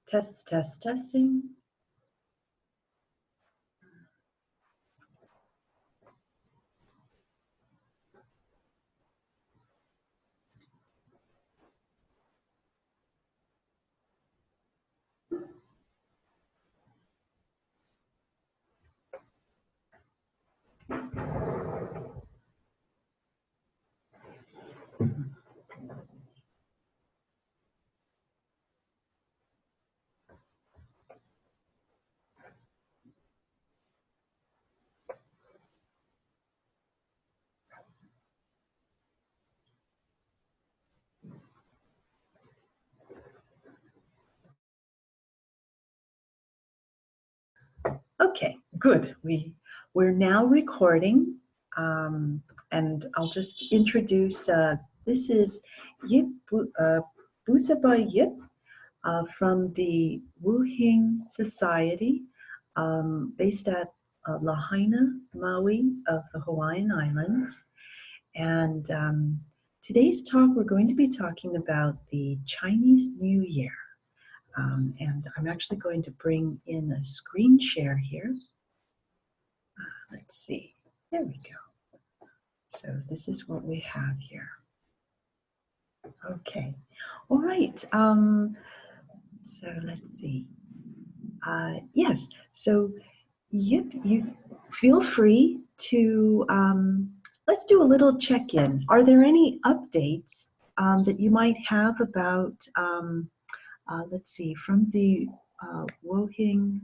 Testing. Okay, good. We're now recording, and I'll just introduce. This is Yip Busaba Yip from the Wuhing Society, based at Lahaina, Maui of the Hawaiian Islands. And today's talk, we're going to be talking about the Chinese New Year. And I'm actually going to bring in a screen share here. Let's see. There we go. So this is what we have here. Okay. All right. So let's see. Yes. So Yip, you feel free to, let's do a little check-in. Are there any updates that you might have about, let's see, from the Wuhing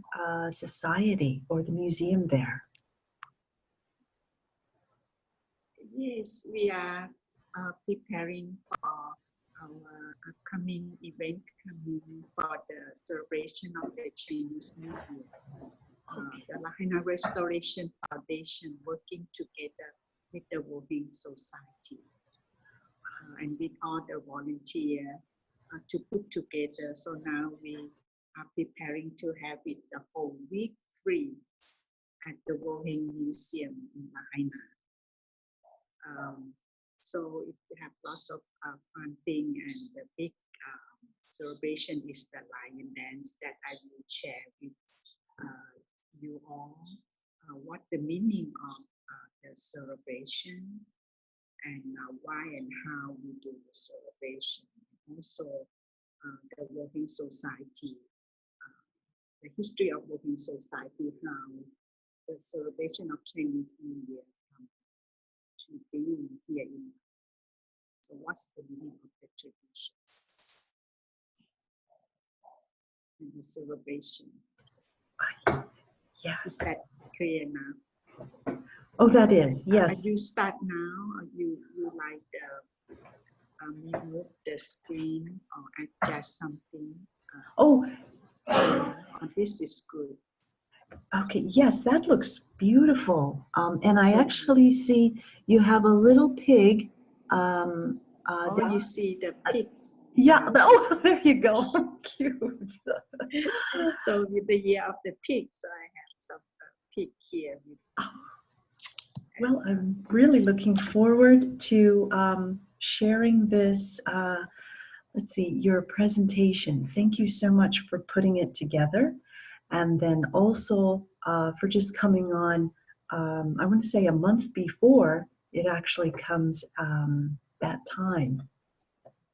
Society or the museum there? Yes, we are preparing for our upcoming event coming for the celebration of the Chinese New Year. The Lahaina Restoration Foundation working together with the Wuhing Society and with all the volunteers to put together. So now we are preparing to have it the whole week free at the Wuhing Museum in Lahaina. So we have lots of fun thing, and the big celebration is the lion dance that I will share with you all. What the meaning of the celebration and why and how we do the celebration. Also, the Wuhing Society, the history of Wuhing Society, how the celebration of Chinese New Year to be here in. So what's the meaning of the tradition and the celebration? Yes. Is that clear now? Oh, that is, yes. You start now, or you like move the screen or adjust something? This is good. Okay, yes, that looks beautiful. And I actually see you have a little pig. You see the pig. Yeah, oh, there you go. Cute. So with the year of the pig, so I have some pig here. Well, I'm really looking forward to sharing this, let's see, your presentation. Thank you so much for putting it together. And then also for just coming on, I want to say a month before it actually comes that time.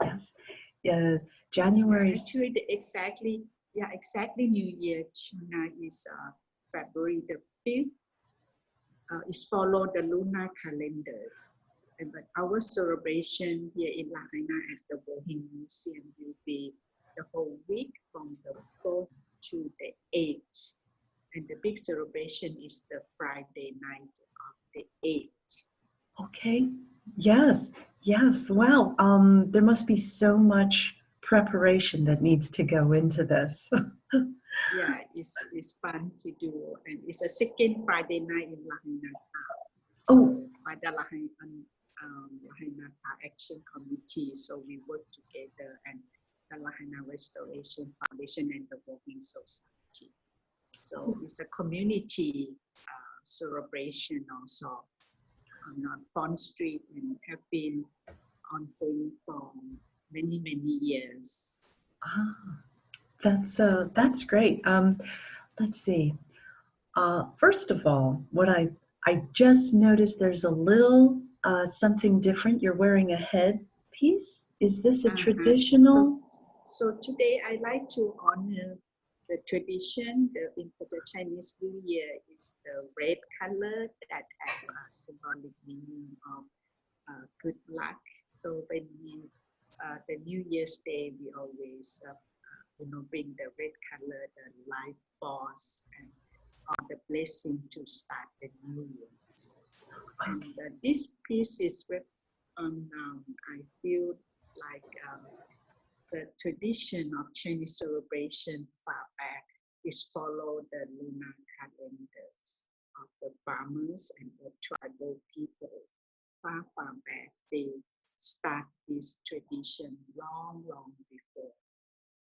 Yes, January. Actually, exactly New Year China is February the 5th. It's follow the lunar calendars. But our celebration here in Lahaina at the Wuhing Museum will be the whole week from the 4th to the 8th. And the big celebration is the Friday night of the 8th. Okay, yes, wow. There must be so much preparation that needs to go into this. Yeah, it's fun to do. And it's a second Friday night in Lahaina town. Oh. By the Lahaina Action Committee. So we work together, and the Lahaina Restoration Foundation and the Wuhing Society. So it's a community celebration also on Front Street, and have been ongoing for many years. That's great. Let's see. First of all, I just noticed there's a little something different. You're wearing a headpiece. Is this a Uh-huh. traditional? So today I like to honor the tradition. For the Chinese New Year is the red color that have a symbolic meaning of good luck. So when we the New Year's Day, we always bring the red color, the life force, and the blessing to start the new year. And this piece is I feel like the tradition of Chinese celebration far back is follow the lunar calendars of the farmers and the tribal people. Far, far back, they start this tradition long, long before.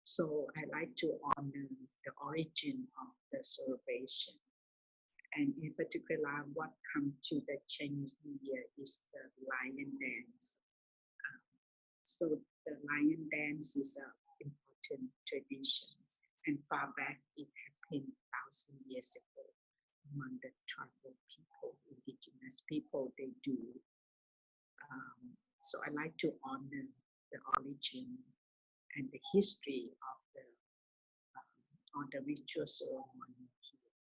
So I like to honor the origin of the celebration. And in particular, what comes to the Chinese New Year is the lion dance. So the lion dance is an important tradition, and far back it happened 1,000 years ago among the tribal people, indigenous people. They do. So I like to honor the origin and the history of the ritual ceremony here.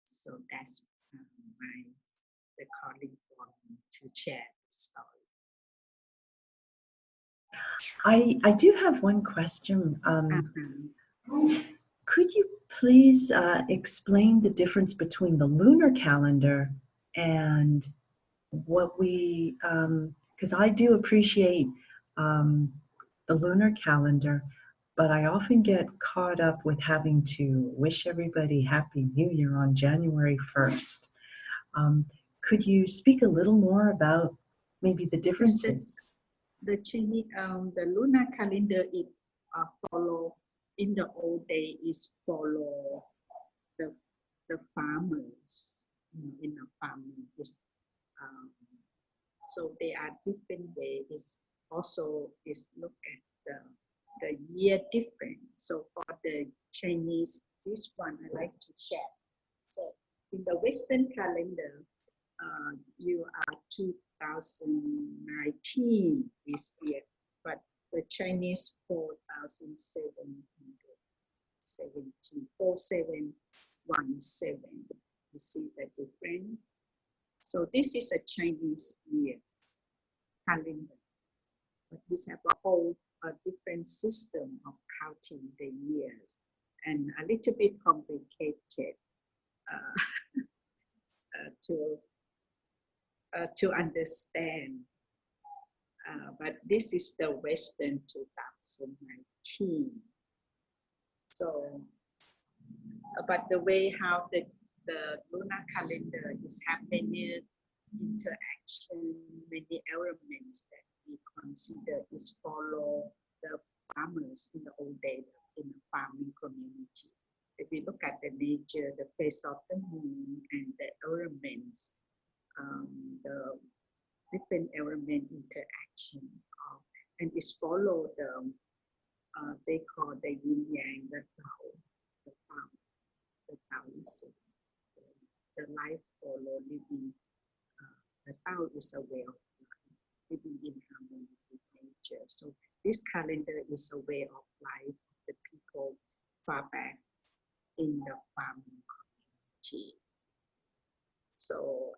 So that's the calling for me to share the story. I do have one question. Uh-huh. Could you please explain the difference between the lunar calendar and what we, because I do appreciate the lunar calendar, but I often get caught up with having to wish everybody Happy New Year on January 1st. Could you speak a little more about maybe the differences? The Chinese, the lunar calendar, it follow in the old day is follow the farmers in the farming is so they are different ways. Is also is look at the year different. So for the Chinese, this one I like to share. So in the Western calendar, you are 2019 this year, but the Chinese 4717. You see the difference? So this is a Chinese year calendar, but we have a different system of counting the years and a little bit complicated to understand. But this is the Western 2019. So, but the way how the lunar calendar is happening, interaction, many elements that we consider is follow the farmers in the old days in the farming community. If we look at the nature, the face of the moon and the elements, the different element interaction of, and is follow the they call the yin yang, the Taoism. The life follow living. The Tao is a way of life, living in harmony with nature. So this calendar is a way of life of the people far back in the farming community. So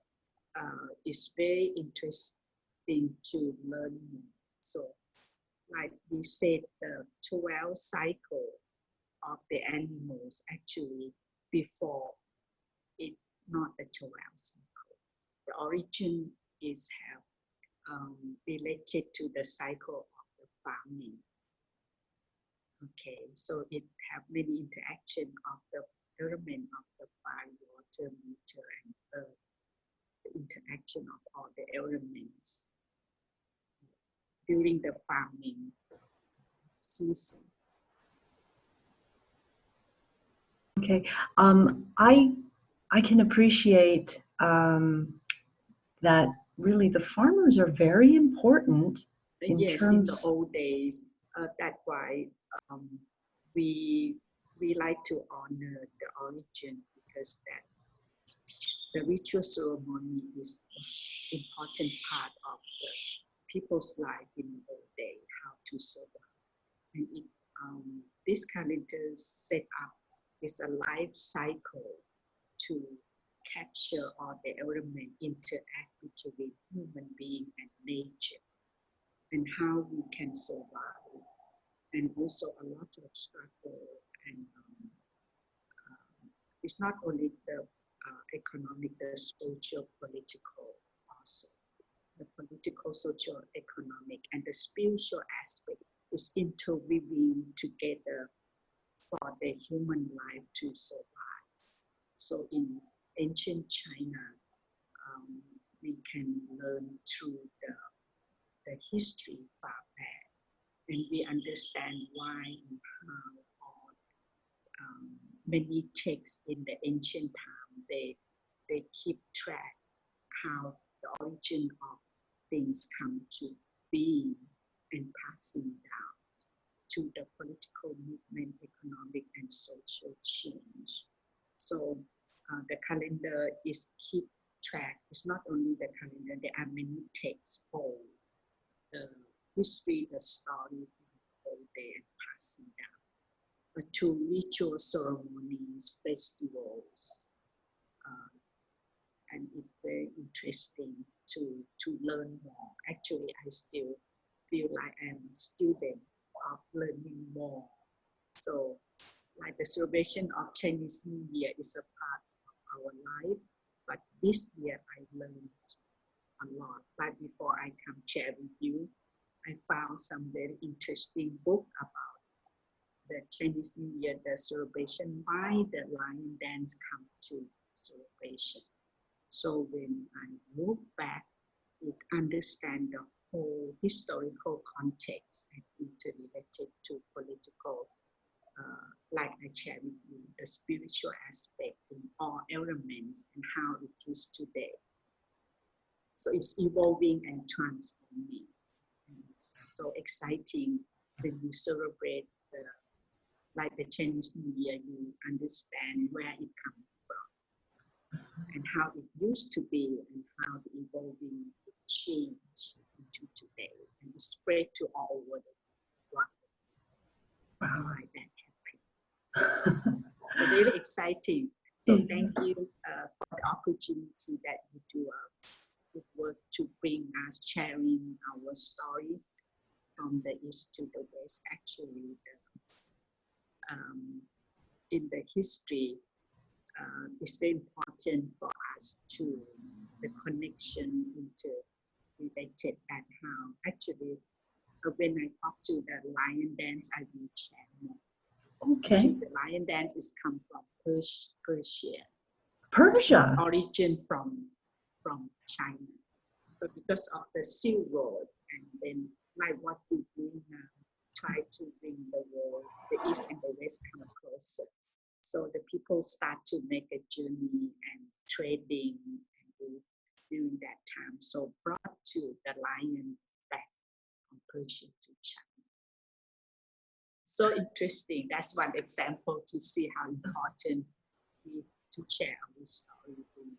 it's very interesting to learn more. So like we said, the 12 cycle of the animals actually before it not the 12 cycle. The origin is related to the cycle of the farming. Okay, so it have many interaction of the element of the fire, water, meter, and earth. The interaction of all the elements during the farming season. Okay, I can appreciate that really the farmers are very important in yes, terms. In the old days, that's why we like to honor the origin because that the ritual ceremony is an important part of the people's life in the old day, how to survive. And this calendar set up is a life cycle to capture all the element interact between human being and nature and how we can survive, and also a lot of struggle. And it's not only the economic, the social, political also. The political, social, economic, and the spiritual aspect is interweaving together for the human life to survive. So in ancient China, we can learn through the history far back, and we understand why and how all many texts in the ancient time, they keep track how the origin of things come to being and passing down to the political movement, economic and social change. So the calendar is keep track. It's not only the calendar, there are many texts for the history, the story from the whole day and passing down. To ritual ceremonies, festivals, and it's very interesting to learn more. Actually, I still feel like I'm a student of learning more. So, like the celebration of Chinese New Year is a part of our life, but this year I learned a lot. But before I come share with you, I found some very interesting book about the Chinese New Year, the celebration, why the lion dance come to celebration. So when I look back, it understand the whole historical context and interrelated to political, like I shared with you, the spiritual aspect in all elements and how it is today. So it's evolving and transforming. And it's so exciting when you celebrate like the Chinese New Year, you understand where it comes from and how it used to be and how the evolving it changed into today and it spread to all over the world. Wow. Why that happened. So really exciting. So thank you for the opportunity that you do good work to bring us sharing our story from the east to the west. Actually, in the history, it's very important for us to the connection interrelated and how actually when I talk to the lion dance, I will share more. Okay. The lion dance is come from Persia. Persia. Origin from China, but because of the Silk Road and then like what we do now, try to bring the world, the East and the West come closer. So the people start to make a journey and trading and during that time. So brought to the lion back from Persia to China. So interesting. That's one example to see how important we to share our story when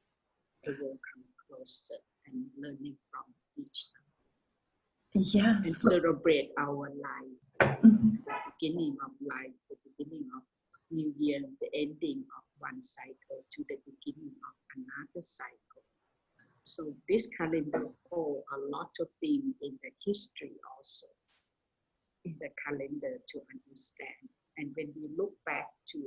the world come closer and learning from each other. Yes. And celebrate our life, the beginning of life, the beginning of New Year, the ending of one cycle to the beginning of another cycle. So this calendar holds a lot of things in the history also, in the calendar to understand. And when we look back to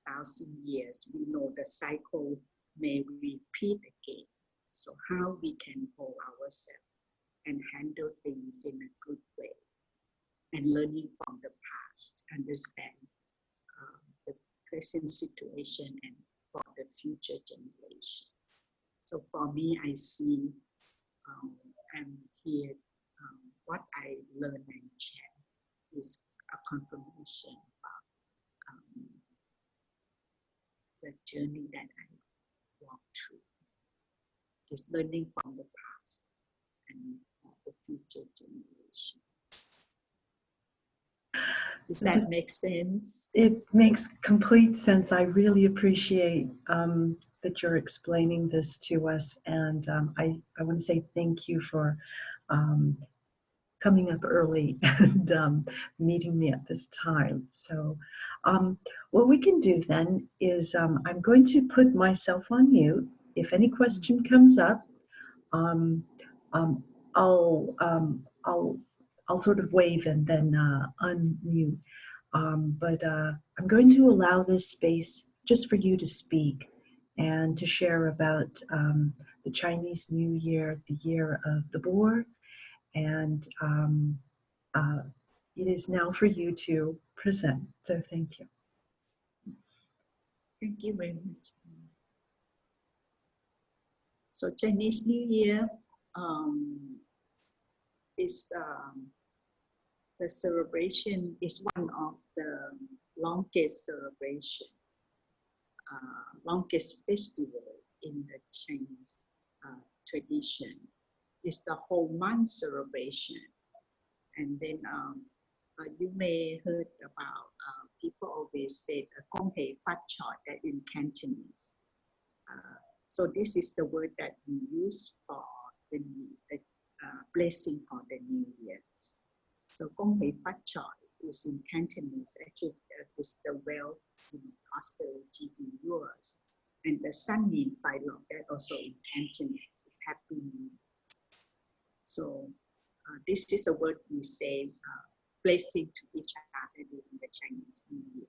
1,000 years, we know the cycle may repeat again. So how we can hold ourselves and handle things in a good way and learning from the past, understand the present situation and for the future generation. So for me, I see and hear what I learn and share is a confirmation of the journey that I walked through. Is learning from the past and the future generations. Does that make sense? It makes complete sense. I really appreciate that you're explaining this to us. And I want to say thank you for coming up early and meeting me at this time. So what we can do then is I'm going to put myself on mute. If any question comes up, um, um, I'll sort of wave and then unmute. But I'm going to allow this space just for you to speak and to share about the Chinese New Year, the year of the boar, and it is now for you to present. So thank you. Thank you very much. So Chinese New Year is the celebration is one of the longest celebration, longest festival in the Chinese tradition. It's the whole month celebration. And then you may heard about people always say "Kong Hei Fat Choi" that in Cantonese. So this is the word that we use for the blessing for the New Year's. So "Kong Hei Fat Choi" is in Cantonese. Actually, is the wealth, prosperity in yours. And the Sun Yin Bai Lo, that also in Cantonese is happy New Year. So this is a word we say blessing to each other during the Chinese New Year.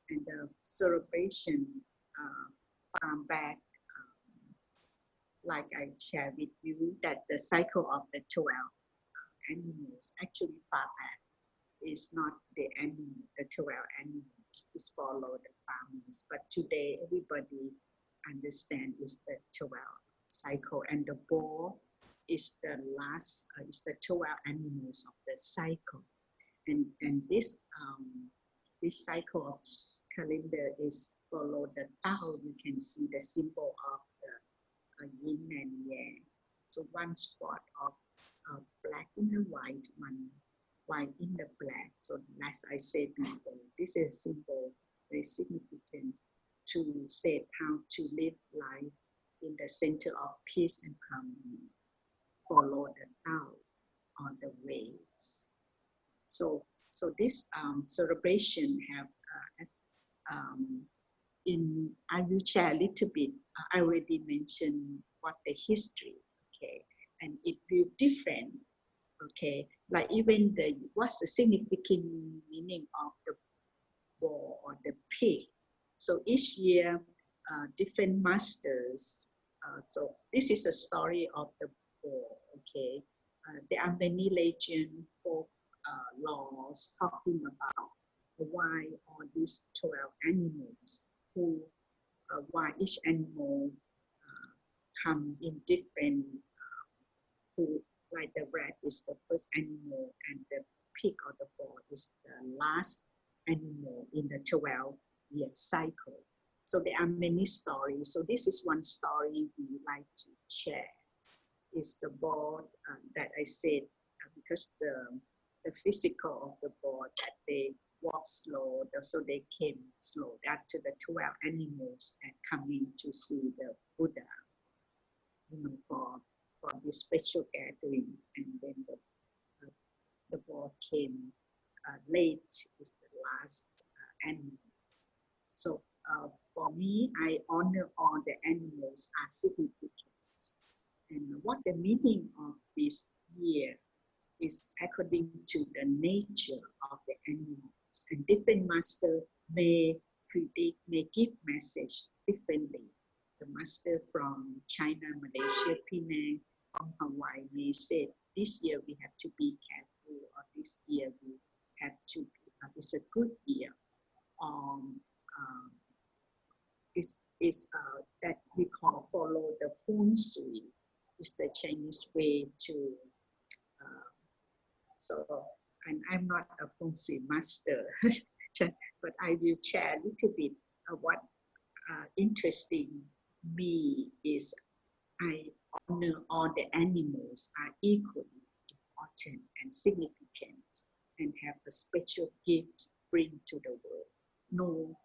And the celebration farm back, like I shared with you, that the cycle of the 12 animals actually far back is not the animal, the 12 animals, is follow the farmers. But today everybody understand is the 12 cycle, and the boar is the last, is the 12 animals of the cycle. And this cycle of calendar is follow the Tao. You can see the symbol of the yin and yang. So one spot of black in the white, one white in the black. So as I said before, this is a symbol very significant to say how to live life in the center of peace and harmony. Follow the Tao on the ways. So this celebration have I will share a little bit. I already mentioned what the history, okay, and it will different, okay. Like even what's the significant meaning of the boar or the pig. So each year, different masters. So this is a story of the boar, okay. There are many legends, folk laws talking about why all these 12 animals, who why each animal come in different, who like the rat is the first animal and the pig or the boar is the last animal in the 12-year cycle. So there are many stories. So this is one story we like to share. Is the boar that I said, because the physical of the boar that they walk slow, so they came slow. After the 12 animals that come in to see the Buddha, for this special gathering, and then the boar came late, is the last animal. So for me, I honor all the animals are significant. And what the meaning of this year is according to the nature of the animals. And different master may predict, may give message differently. The master from China, Malaysia, Penang, from Hawaii may say, this year we have to be careful, or this year we have to be, it's a good year. It's that we call follow the feng shui. Is the Chinese way to, and I'm not a feng shui master, but I will share a little bit of what interesting me is I honor all the animals are equally important and significant. and have a special gift bring to the world. No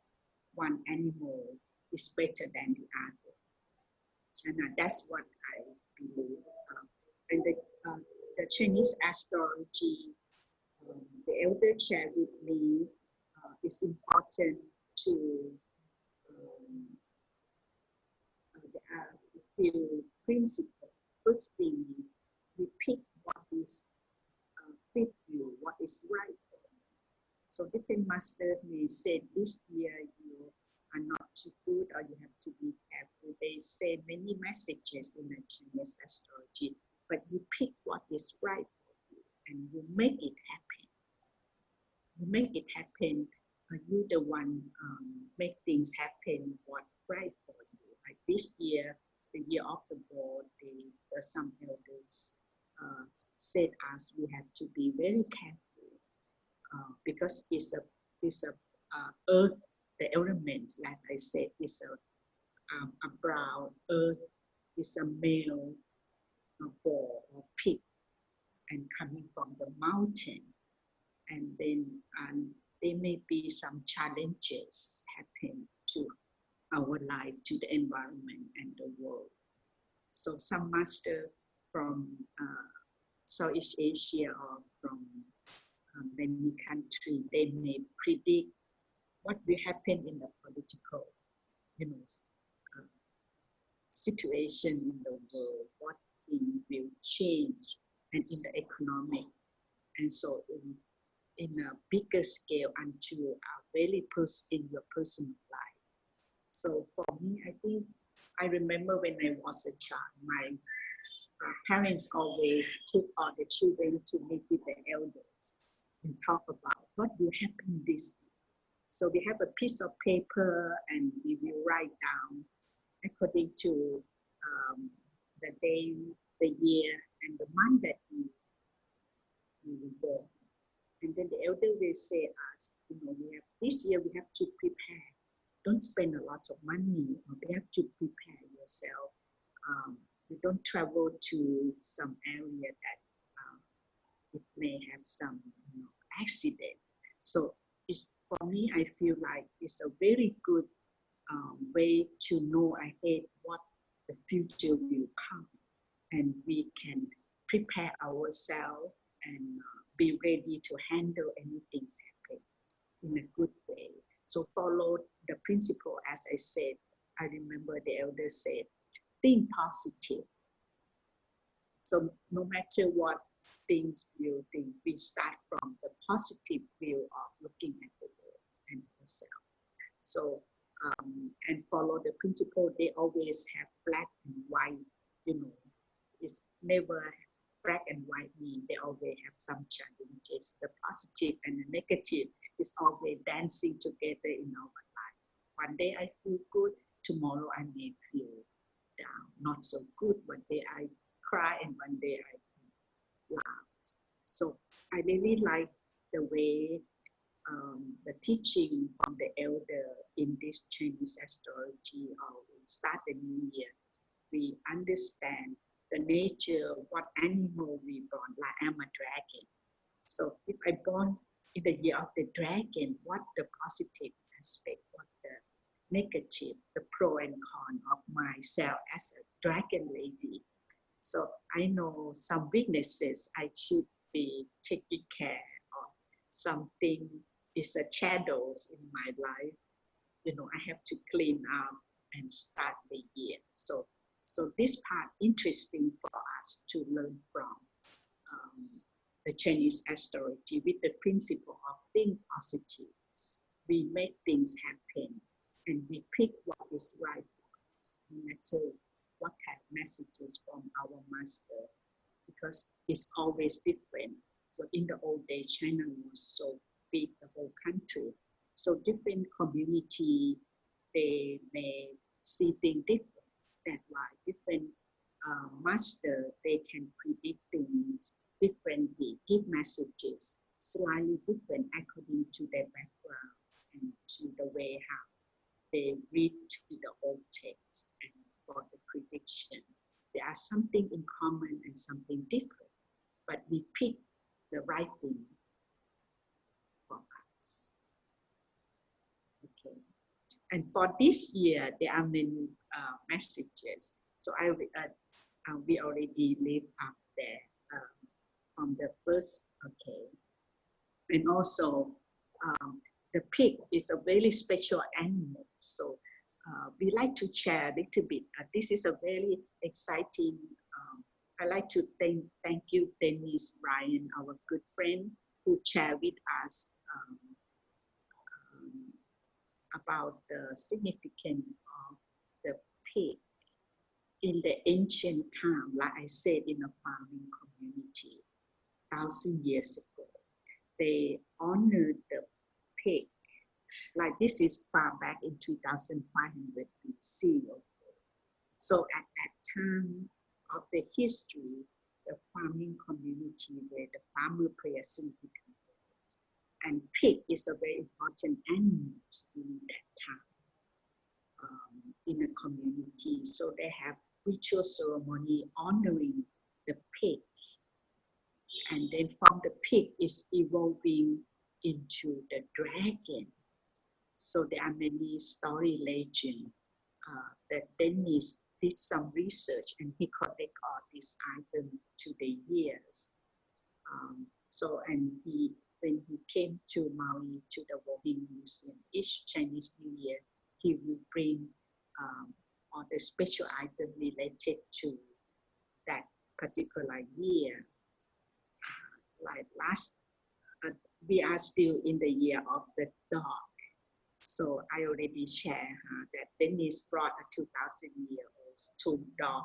one animal is better than the other. And that's what I believe. And the Chinese astrology, the elder shared with me, it's important to ask a few principles. First thing is we pick what is fit you, what is right for you. So different masters may say this year you are not too good or you have to be careful. They say many messages in the Chinese astrology, but you pick what is right for you and you make it happen. You make it happen. You the one make things happen what right for you. Like this year, the year of the bull, some elders said us we have to be very careful because it's a earth, the elements, as I said, is a brown earth, is a male bull or pig, and coming from the mountain, and then there may be some challenges happen to our life, to the environment and the world. So some master from Southeast Asia or from many countries, they may predict what will happen in the political, situation in the world, what things will change, and in the economic. And so in a bigger scale until very in your personal life. So for me, I think I remember when I was a child, my parents always took all the children to meet with the elders and talk about what will happen this year. So we have a piece of paper and we will write down according to the day, the year, and the month that we were born. And then the elder will say us, this year we have to prepare. Don't spend a lot of money, or we have to prepare yourself. You don't travel to some area that it may have some accident. So for me, I feel like it's a very good way to know ahead what the future will come, and we can prepare ourselves and be ready to handle anything happen in a good way. So follow the principle, as I said. I remember the elders said, think positive. So no matter what things you think, we start from the positive view of looking at the world and yourself. So and follow the principle. They always have black and white. It's never black and white mean they always have some challenges. The positive and the negative is always dancing together in our life. One day I feel good, tomorrow I may feel down, not so good. One day I cry and one day I laugh. So I really like the way the teaching from the elder in this Chinese astrology, or we start the new year, we understand the nature, what animal we born, like I'm a dragon. So if I born in the year of the dragon, what the positive aspect, what the negative, the pro and con of myself as a dragon lady. So I know some weaknesses I should be taking care of. Something is a shadows in my life. I have to clean up and start the year. So this part interesting for us to learn from the Chinese astrology with the principle of think positive. We make things happen and we pick what is right for us, no matter what kind of messages from our master, because it's always different. So in the old days, China was so big, the whole country. So different community, they may see things different. That's why different master, they can predict things differently, give messages slightly different according to their background and to the way how they read to the old text and for the prediction. There are something in common and something different, but we pick the right thing And for this year, there are many messages. So we already live up there on the first, okay. And also, the pig is a very special animal. So we like to share a little bit. This is a very exciting. I like to thank you, Dennis Ryan, our good friend, who shared with us about the significance of the pig in the ancient time, like I said, in a farming community, 1,000 years ago. They honored the pig. Like this is far back in 2,500 BC. So at that time of the history, the farming community where the farmer play a significant role. And pig is a very important animal during that time in a community. So they have ritual ceremony honoring the pig. And then from the pig is evolving into the dragon. So there are many story legends that Dennis did some research and he collected all these items to the years. When he came to Maui to the Walking Museum, each Chinese New Year, he will bring all the special items related to that particular year. Like we are still in the year of the dog. So I already shared that Dennis brought a 2,000-year-old tomb dog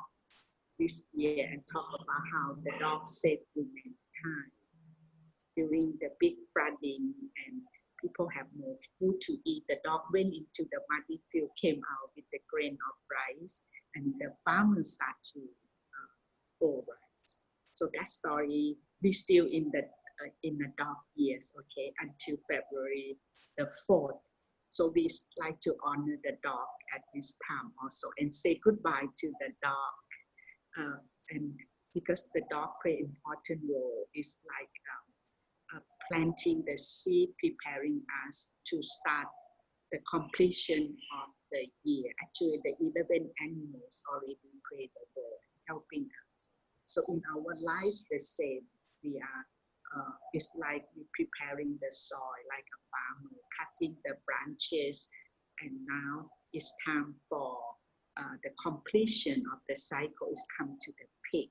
this year and talk about how the dog saved humankind during the big flooding and people have no food to eat. The dog went into the muddy field, came out with the grain of rice, and the farmers start to grow rice. So that story, we still in the dark years, okay, until February the 4th. So we like to honor the dog at this time also and say goodbye to the dog. And because the dog play an important role, is like planting the seed, preparing us to start the completion of the year. Actually, the 11 animals already play the role, helping us. So in our life, the same. We are. It's like we're preparing the soil, like a farmer, cutting the branches, and now it's time for the completion of the cycle. Is come to the peak.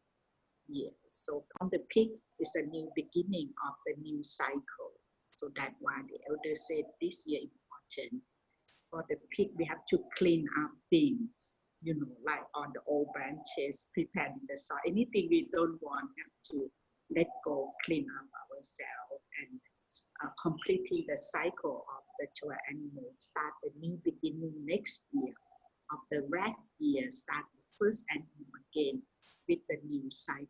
Yes. So from the peak is a new beginning of the new cycle. So that's why the elders said this year important. For the peak, we have to clean up things, like on the old branches, preparing the soil. Anything we don't want, have to let go, clean up ourselves, and completing the cycle of the 12 animals. Start the new beginning next year of the rat year. Start the first animal again with the new cycle.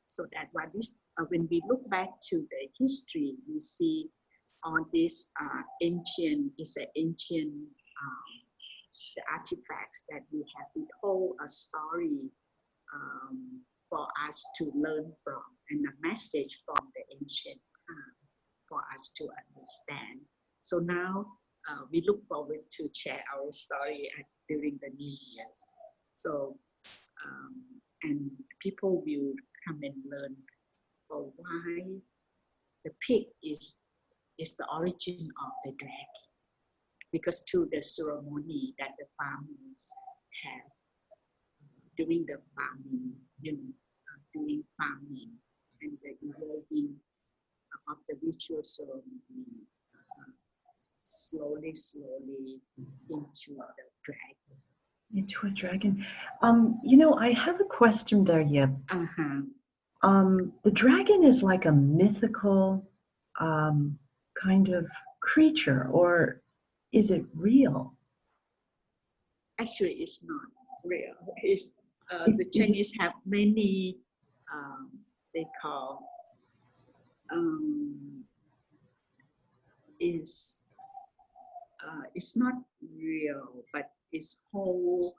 So that what this, when we look back to the history, we see all this ancient the artifacts that we have. We hold a story for us to learn from, and a message from the ancient time for us to understand. So now we look forward to share our story during the New Year's. So and people will come and learn for why the pig is the origin of the dragon, because through the ceremony that the farmers have during the farming, doing farming, and the evolving of the ritual ceremony, slowly into the dragon. Into a dragon. I have a question there, Yip. The dragon is like a mythical kind of creature, or is it real? Actually, it's not real. It's the Chinese have many, they call, it's not real, but it's whole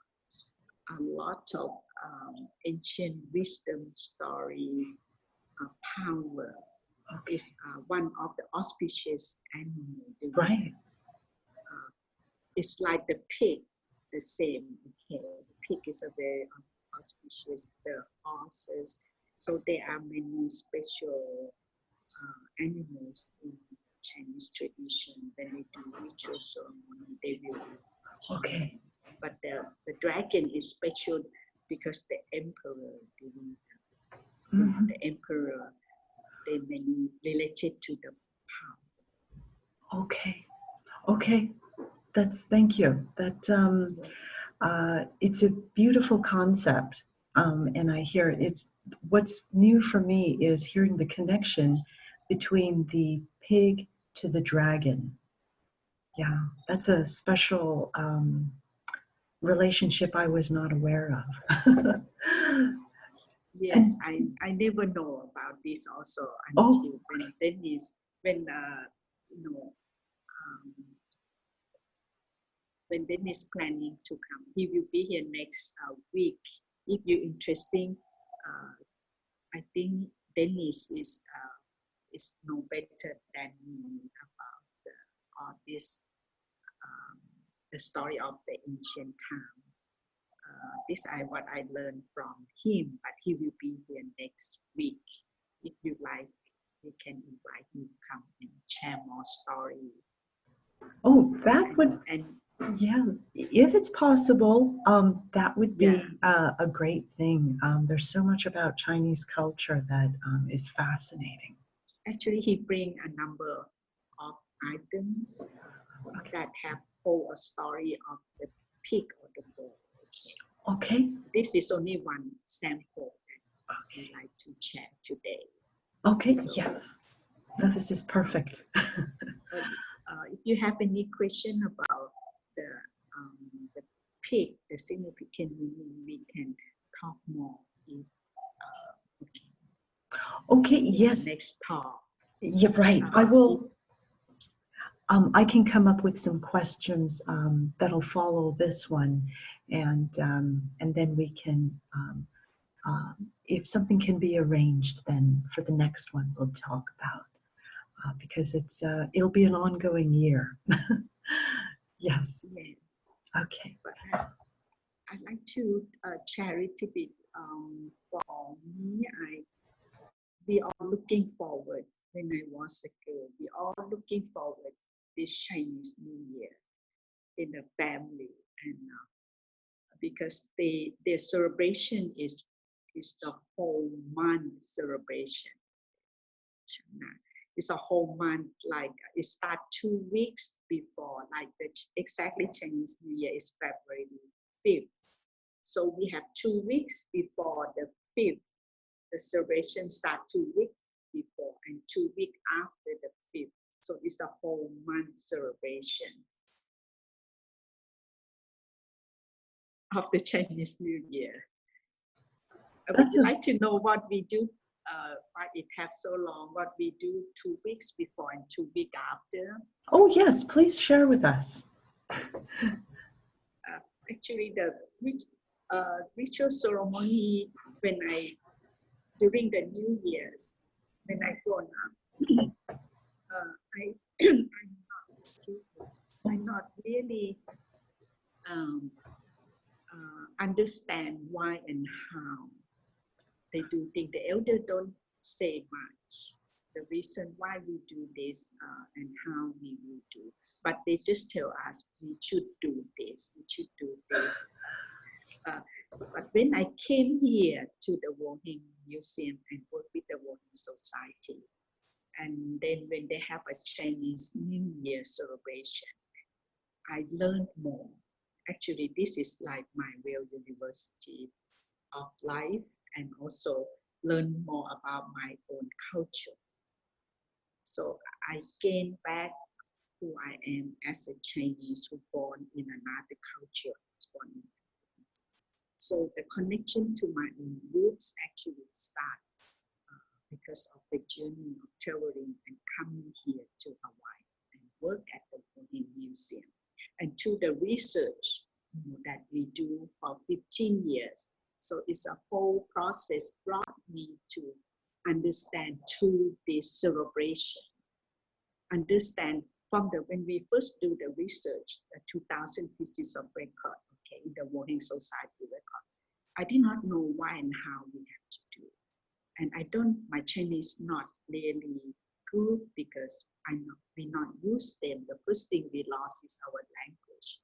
a lot of ancient wisdom story, power. Is one of the auspicious animals. Right. it's like the pig, the same. Okay, the pig is a very auspicious. The horses, so there are many special animals in Chinese tradition. When they do ritual ceremony, they will. Okay. But the dragon is special because the emperor, the emperor, they many related to the power. Okay. Okay. Thank you. It's a beautiful concept. And I hear what's new for me is hearing the connection between the pig to the dragon. Yeah, that's a special relationship I was not aware of. Yes, I never know about this also until when Dennis, when when Dennis planning to come. He will be here next week. If you're interesting, I think Dennis is no better than me about all this, the story of the ancient time. This is what I learned from him, but he will be here next week. If you like, we can invite him to come and share more story. Oh, that would, yeah, if it's possible, that would be a great thing. There's so much about Chinese culture that is fascinating. Actually, he bring a number of items that have told a story of the pig or the bull. Okay. This is only one sample that I'd like to share today. Okay, so, yes. No, this is perfect. If you have any question about the pig, the significant meaning, we can talk more. Okay, yes. Next talk. Yeah, right. I will. I can come up with some questions that'll follow this one, and then we can, if something can be arranged, then for the next one we'll talk about because it'll be an ongoing year. Yes. Yes. Okay. But I'd like to share it a bit. For me, we are looking forward. When I was a girl, we are looking forward this Chinese New Year in the family, and because their celebration is the whole month celebration. It's a whole month, like it starts 2 weeks before, like exactly Chinese New Year is February 5th. So we have 2 weeks before the 5th. The celebration starts 2 weeks before and 2 weeks after the 5th. So it's a whole month celebration of the Chinese New Year. Would you like to know what we do? Why it has so long? What we do 2 weeks before and 2 weeks after? Oh yes, please share with us. Actually, the ritual ceremony during the New Year's, when I grown up, I'm not really understand why and how they do things. The elder don't say much. The reason why we do this and how we will do, but they just tell us we should do this, we should do this. But when I came here to the Wohin Museum and work with the Wohin Society, and then when they have a Chinese New Year celebration, I learned more. Actually, this is like my real university of life, and also learn more about my own culture. So I gain back who I am as a Chinese who born in another culture. So the connection to my own roots actually start because of the journey of traveling and coming here to Hawaii and work at the Wohin Museum, and to the research that we do for 15 years. So it's a whole process brought me to understand through this celebration, understand from the when we first do the research, the 2,000 pieces of record, okay, in the Working Society record, I did not know why and how we have to do. And my Chinese not really good because we not use them. The first thing we lost is our language.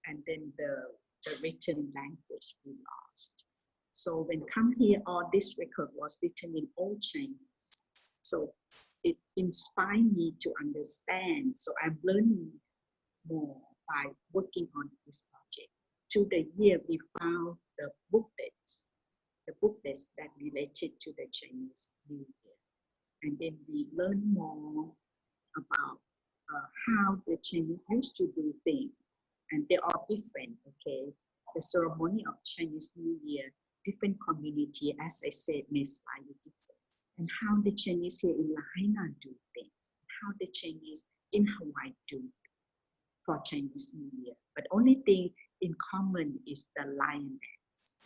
And then the written language we lost. So when come here, all this record was written in Old Chinese. So it inspired me to understand. So I'm learning more by working on this project. To the year, we found the booklets that related to the Chinese New Year. And then we learn more about how the Chinese used to do things. And they are different, okay? The ceremony of Chinese New Year, different community, as I said, may slightly different. And how the Chinese here in Lahaina do things, how the Chinese in Hawaii do for Chinese New Year. But only thing in common is the lion dance.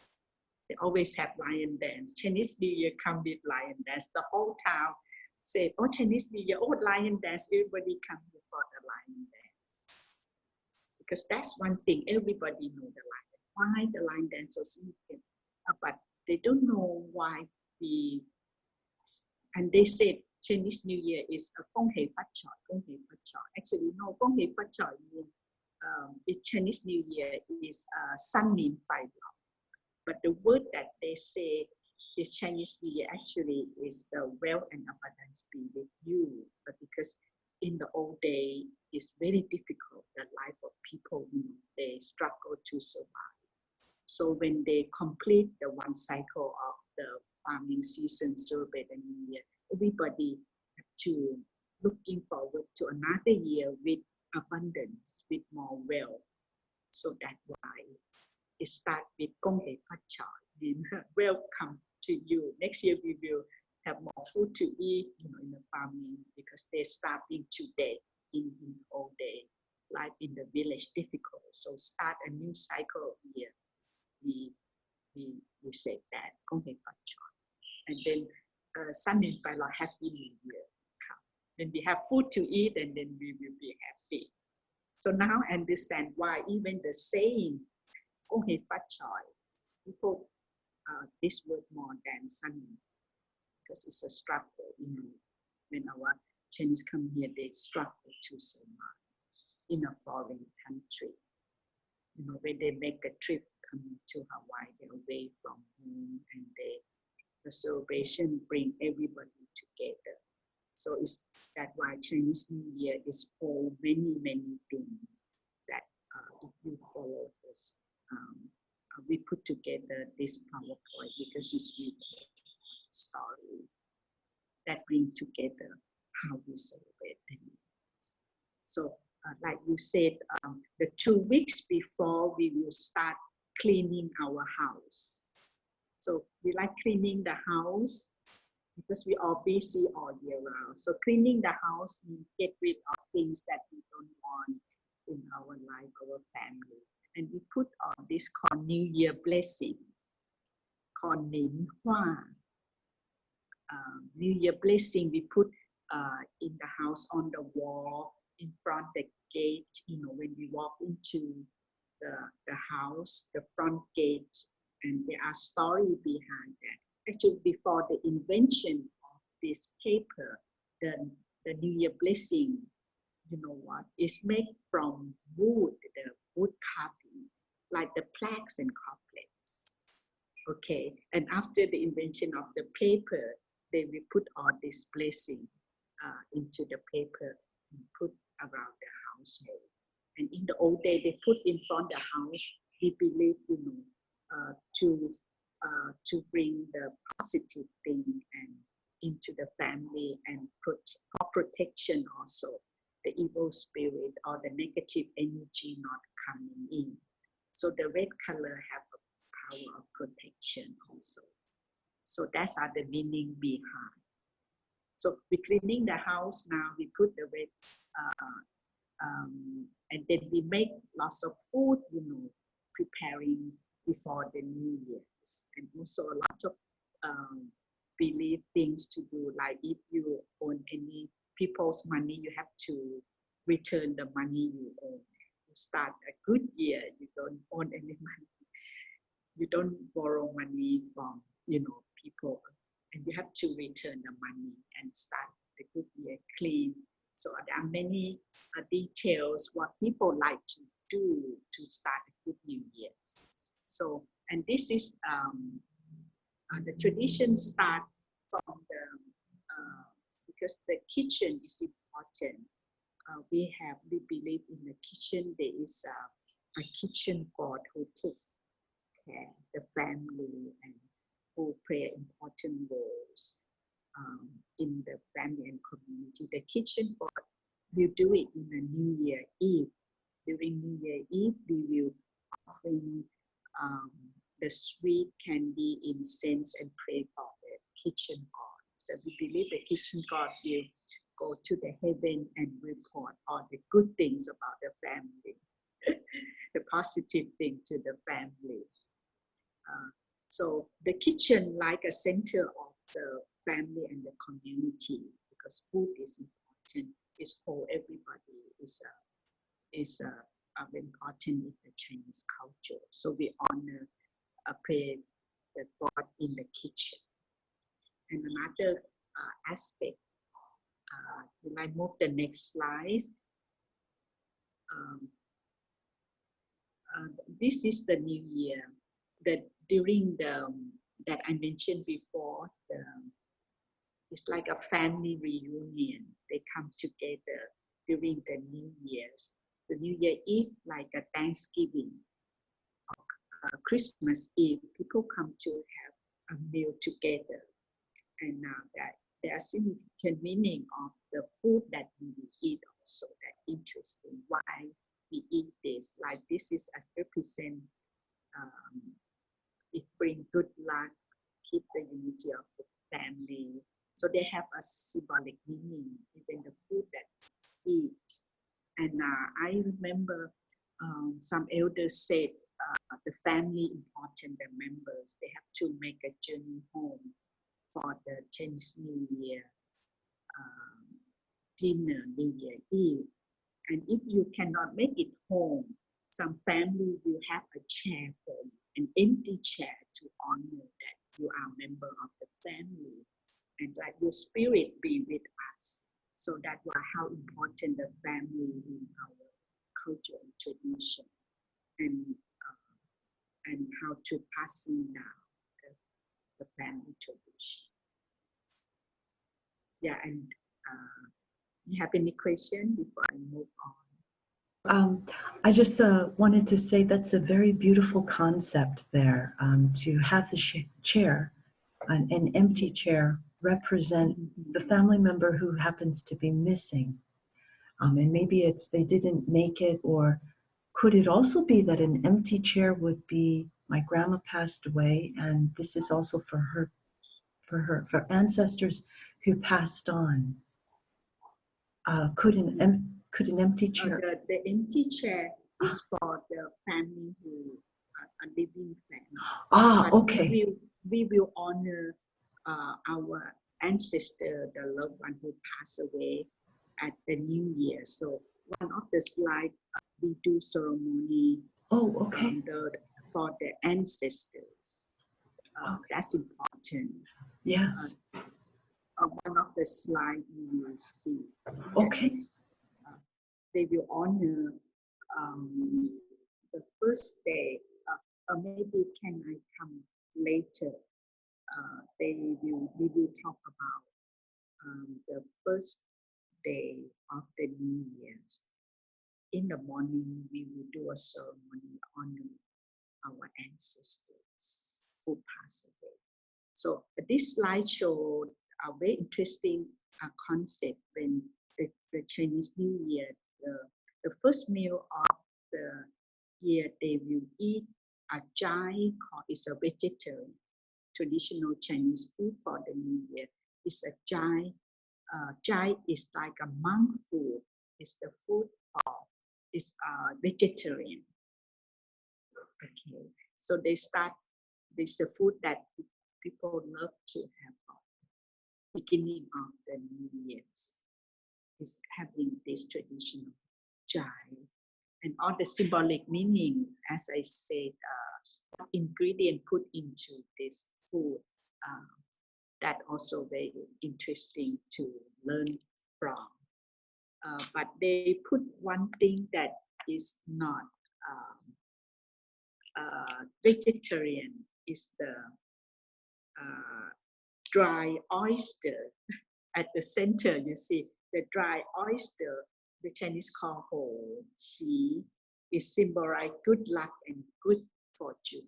They always have lion dance. Chinese New Year come with lion dance. The whole town say, oh, Chinese New Year, oh, lion dance. Everybody come here for the lion dance. Because that's one thing, everybody know the lion. Why the lion dance so significant? But they don't know why and they said Chinese New Year is a Gong Hei Fat Choy. Actually, no, Gong Hei Fat Choy means Chinese New Year is Sun Min Fai Lao. But the word that they say is Chinese New Year actually is the wealth and abundance be with you. But because in the old day, it's very difficult, the life of people, they struggle to survive. So when they complete the one cycle of the farming season, celebrate the New Year, everybody have to looking forward to another year with abundance, with more wealth. So that's why it starts with Gong Hei Fat Choy, welcome to you. Next year we will have more food to eat, in the farming, because they're starting today in the old day. Life in the village difficult, so start a new cycle here. We said that Gong Hei Fat Choy, and then Sun Min Fai Lao, Happy New Year come. Then we have food to eat, and then we will be happy. So now I understand why even the saying Gong Hei Fat Choy, people this word more than Sun Min, because it's a struggle. When our Chinese come here, they struggle to survive in a foreign country. When they make a trip coming to Hawaii, they're away from home, and the celebration bring everybody together. So that's why Chinese New Year is for many, many things that if you follow this, we put together this PowerPoint because it's written story that bring together how we celebrate the New Year. So like you said, the 2 weeks before we will start cleaning our house. So we like cleaning the house because we are busy all year round. So cleaning the house means get rid of things that we don't want in our life, our family. And we put on this called New Year blessings, called Nin Hua. New Year blessing we put in the house on the wall, in front the gate, when we walk into the house, the front gate, and there are stories behind that. Actually, before the invention of this paper, the New Year blessing, is made from wood, the wood carving, like the plaques and couplets. Okay, and after the invention of the paper, they will put all this blessing into the paper and put around the household. And in the old day, they put in front of the house. We believe, to bring the positive thing and into the family and for protection also, the evil spirit or the negative energy not coming in. So the red color have a power of protection also. So that's the meaning behind. So we're cleaning the house now. We put the red, and then we make lots of food, preparing before the New Year's, and also a lot of belief things to do. Like if you own any people's money, you have to return the money you owe. You start a good year, you don't own any money. You don't borrow money from, people, and you have to return the money and start the good year clean. So there are many details what people like to do to start a good new year. So, and this is the tradition start from because the kitchen is important. We believe in the kitchen. There is a kitchen god who takes care of the family and who play important roles in the family and community. The kitchen god will do it in the New Year Eve. During New Year Eve, we will offering the sweet candy, incense, and pray for the kitchen god. So we believe the kitchen god will go to the heaven and report all the good things about the family, the positive thing to the family. So the kitchen like a center of the family and the community, because food is important. It's for everybody. Is important in the Chinese culture. So we honor, pray the God in the kitchen. And another aspect, will I move the next slide? This is the New Year. That during that I mentioned before, it's like a family reunion. They come together during the New Year's. The New Year Eve, like a Thanksgiving, Christmas Eve, people come to have a meal together. And there are significant meaning of the food that we eat also, that interesting. Why we eat this? Like this is as represent, it brings good luck, keep the unity of the family. So they have a symbolic meaning, even the food that we eat. And I remember some elders said the family important, the members, they have to make a journey home for the Chinese New Year dinner, New Year Eve. And if you cannot make it home, some family will have a chair for you, an empty chair to honor that you are a member of the family and that your spirit be with us. So that was how important the family in our culture and tradition, and how to passing down the family tradition. Yeah, and you have any question before I move on? I just wanted to say that's a very beautiful concept there, to have the chair, an empty chair, represent the family member who happens to be missing. And maybe it's they didn't make it, or could it also be that an empty chair would be my grandma passed away, and this is also for ancestors who passed on. Could an empty chair? The empty chair is for the family who are living family. But Okay. We will honor our ancestor, the loved one who passed away at the New Year. So one of the slides, we do ceremony. Okay. For the ancestors. That's important. Yes. One of the slides you will see. Okay. They will honor the first day. Or maybe can I come later? We will talk about the first day of the New Year's. In the morning, we will do a ceremony honor our ancestors who passed away. So this slide showed a very interesting concept when the Chinese New Year, the first meal of the year, they will eat a jai, it's a vegetarian traditional Chinese food for the New Year. It's a jai. Jai is like a monk food. It's the food of is vegetarian. Okay, so this is the food that people love to have at the beginning of the New Year's. is having this traditional chai, and all the symbolic meaning, as I said, what ingredient put into this food, that also very interesting to learn from. But they put one thing that is not vegetarian, is the dry oyster at the center. You see the dry oyster, the Chinese call ho xi, is symbolize good luck and good fortune.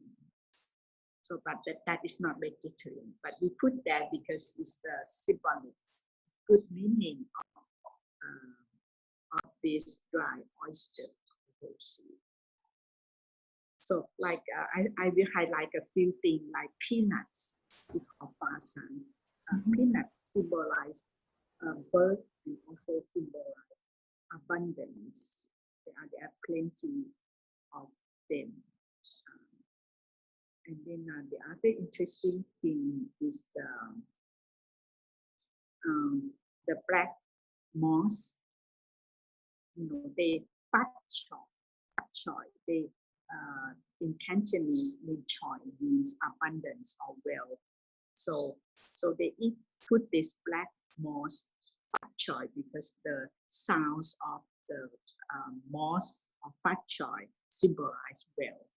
So, but that is not vegetarian. But we put that because it's the symbolic good meaning of this dry oyster. So, like I will highlight a few things like peanuts. We call fasan. Peanuts symbolize birth and also symbolize abundance. There are plenty of them. And then the other interesting thing is the black moss. They fat choy. They in Cantonese means abundance or wealth. So they put this black moss fat choy because the sounds of the moss or fat choy symbolize wealth.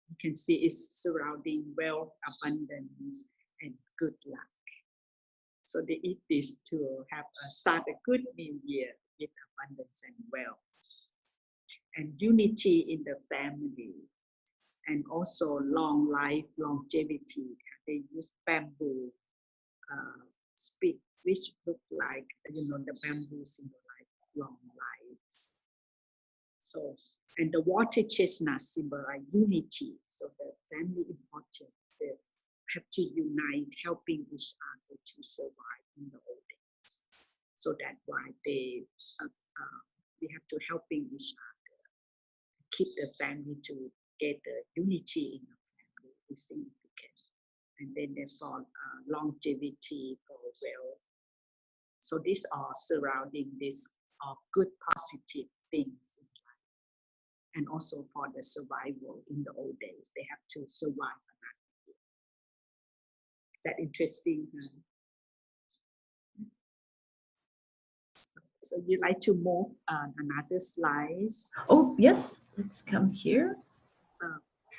You can see it's surrounding wealth, abundance, and good luck. So they eat this to have start a good new year with abundance and wealth, and unity in the family, and also long life, longevity. They use bamboo stick, which look like the bamboo symbolize long life. So, and the water chestnut symbolize unity. So the family important. They have to unite, helping each other to survive in the old days. So that's why we have to helping each other, keep the family together. Unity in the family is significant. And then therefore longevity for wealth. So these are surrounding this good positive things in life. And also for the survival in the old days, they have to survive another year. Is that interesting? So you like to move another slide? Oh, yes, let's come here.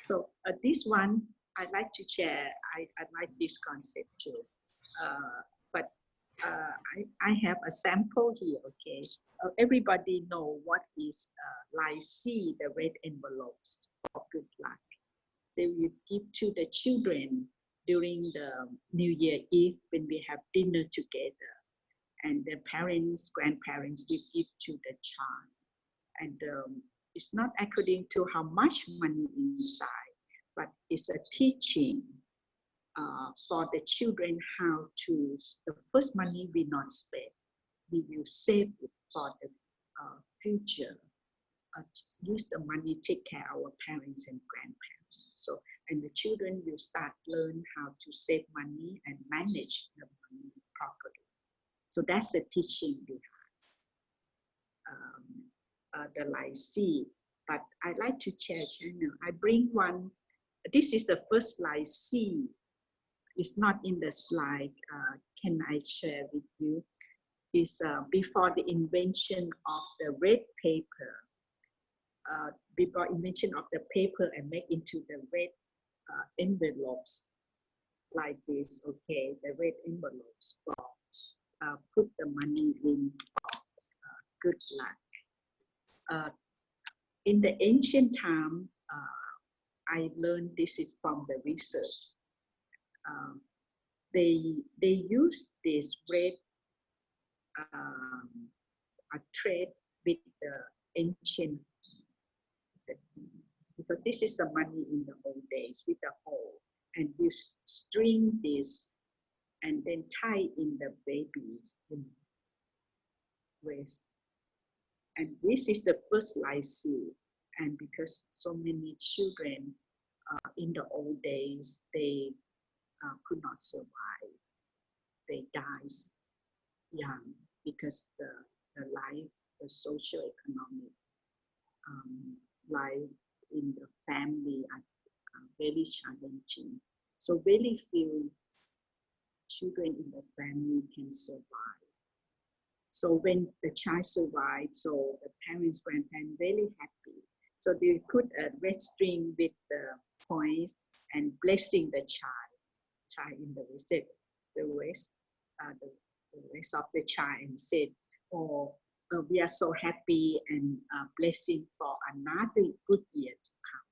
So this one, I'd like to share. I like this concept too. But I have a sample here, okay? Everybody know what is like C, the red envelopes for good luck. They will give to the children during the New Year Eve when we have dinner together. And the parents, grandparents will give to the child. And it's not according to how much money inside, but it's a teaching for the children how to, the first money we not spend, we will save it for the future. Use the money, take care of our parents and grandparents. So, and the children will start learn how to save money and manage the money properly. So that's the teaching behind the Lai Si. But I like to share channel. I bring one. This is the first Lai Si. It's not in the slide. Can I share with you? It's before the invention of the red paper. Before invention of the paper and make into the red envelopes like this. Okay, the red envelopes. Put the money in good luck. In the ancient time, I learned this is from the research. They use this red thread with the ancient, because this is the money in the old days with the hole, and you string this and then tie in the baby's waist. And this is the first Lai Si. And because so many children in the old days, they could not survive. They died young because the life, the socio-economic life in the family are very challenging. So very few children in the family can survive. So when the child survives, so the parents, grandparents very happy. So they put a red string with the coins and blessing the child in the rest, the rest of the child, and said, "Oh, we are so happy and blessing for another good year to come."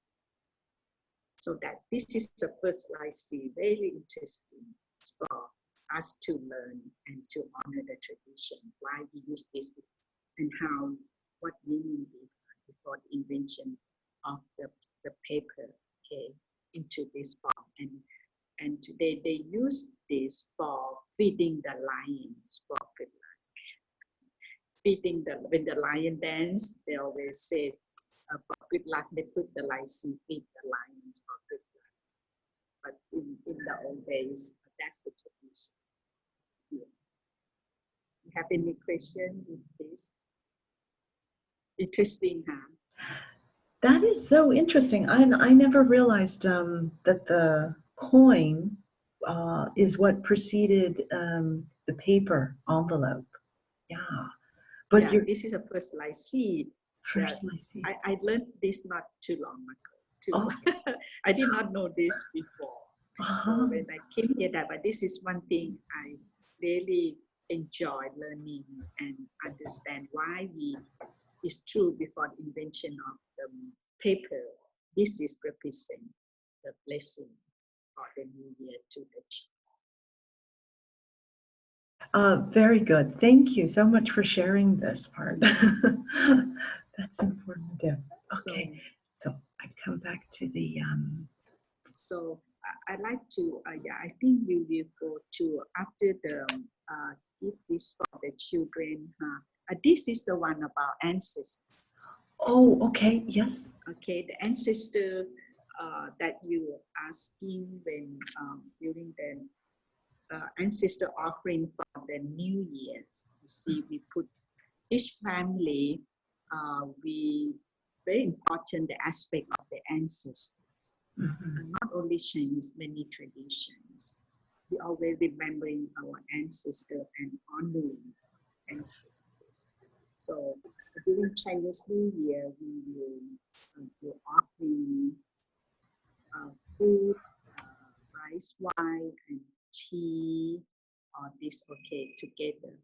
So that this is the first life see, very interesting for us to learn and to honor the tradition, why we use this and how, what meaning before the invention of the paper, okay, into this form. And today they use this for feeding the lions for good luck. Feeding when the lion dance, they always say for good luck, they put the lions, feed the lions for good luck. But in the old days, that's the tradition. Yeah. You have any question with this? Interesting, huh? That is so interesting. I never realized that the coin is what preceded the paper envelope. Yeah, but yeah, this is a first light seed. First licee. I learned this not too long ago. Oh. I did not know this before. Uh-huh. So when I came here, but this is one thing I really enjoy learning and understand why it's true before the invention of the paper. This is represent the blessing for the new year to the child. Very good. Thank you so much for sharing this part. That's informative. Okay, so I come back to the. So I'd like to, I think we will go to after the give this for the children. This is the one about ancestors. Oh, okay, yes. Okay, the ancestor that you are asking when during the ancestor offering for the New Year's. You see, we put each family, we very important the aspect of the ancestors. And not only Chinese, many traditions. We always remembering our ancestors and honoring ancestors. So during Chinese New Year, we will do offering food, rice, wine, and tea, or this okay together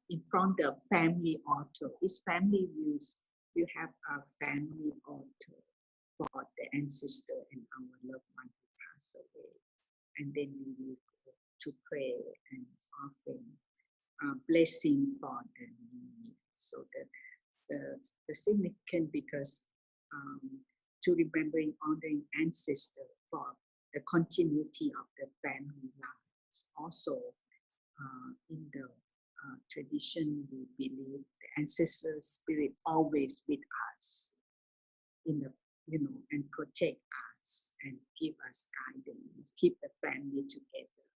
in front of family altar. Each family will have a family altar for the ancestor and our loved one who passed away. And then we will go to pray and offering blessing for the new year. So the significant because to remembering, honoring ancestor for the continuity of the family lives. Also in the tradition, we believe the ancestor spirit always with us in the and protect us and give us guidance, keep the family together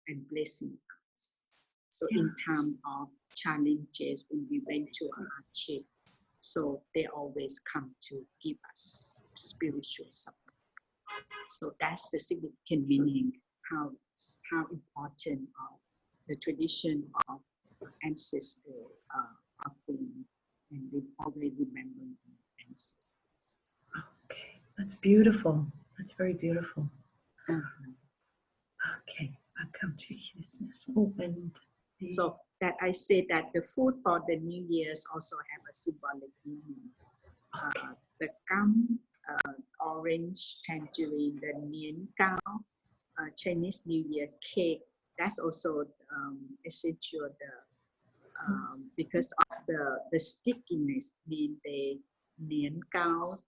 and blessing us. So in time of challenges, when we went to a hardship, so they always come to give us spiritual support. So that's the significant meaning, how important the tradition of ancestor offering, and we always remember ancestors. Okay, that's beautiful. That's very beautiful. Okay, I'll come to business. Opened. So that I say that the food for the New Year's also have a symbolic meaning. The gum, orange, tangerine, the nian gao, Chinese New Year cake. That's also essential. Because of the stickiness, mean the nian gao.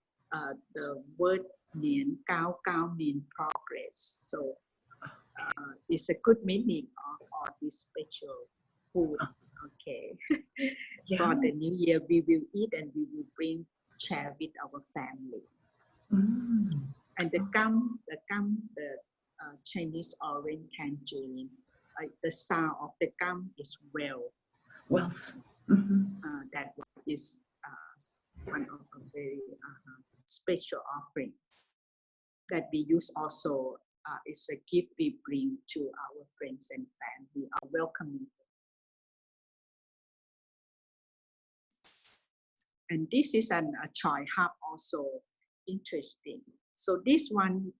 The word nian gao gao mean progress. So it's a good meaning of this special food. Okay. For the New Year, we will eat and we will share with our family. And the gum, the Chinese orange tangerine, the sound of the gum is well. Wealth. Mm-hmm. That is one of a very special offering that we use also. Is a gift we bring to our friends and family. Are welcoming. And this is a Choi Hub also interesting. So this one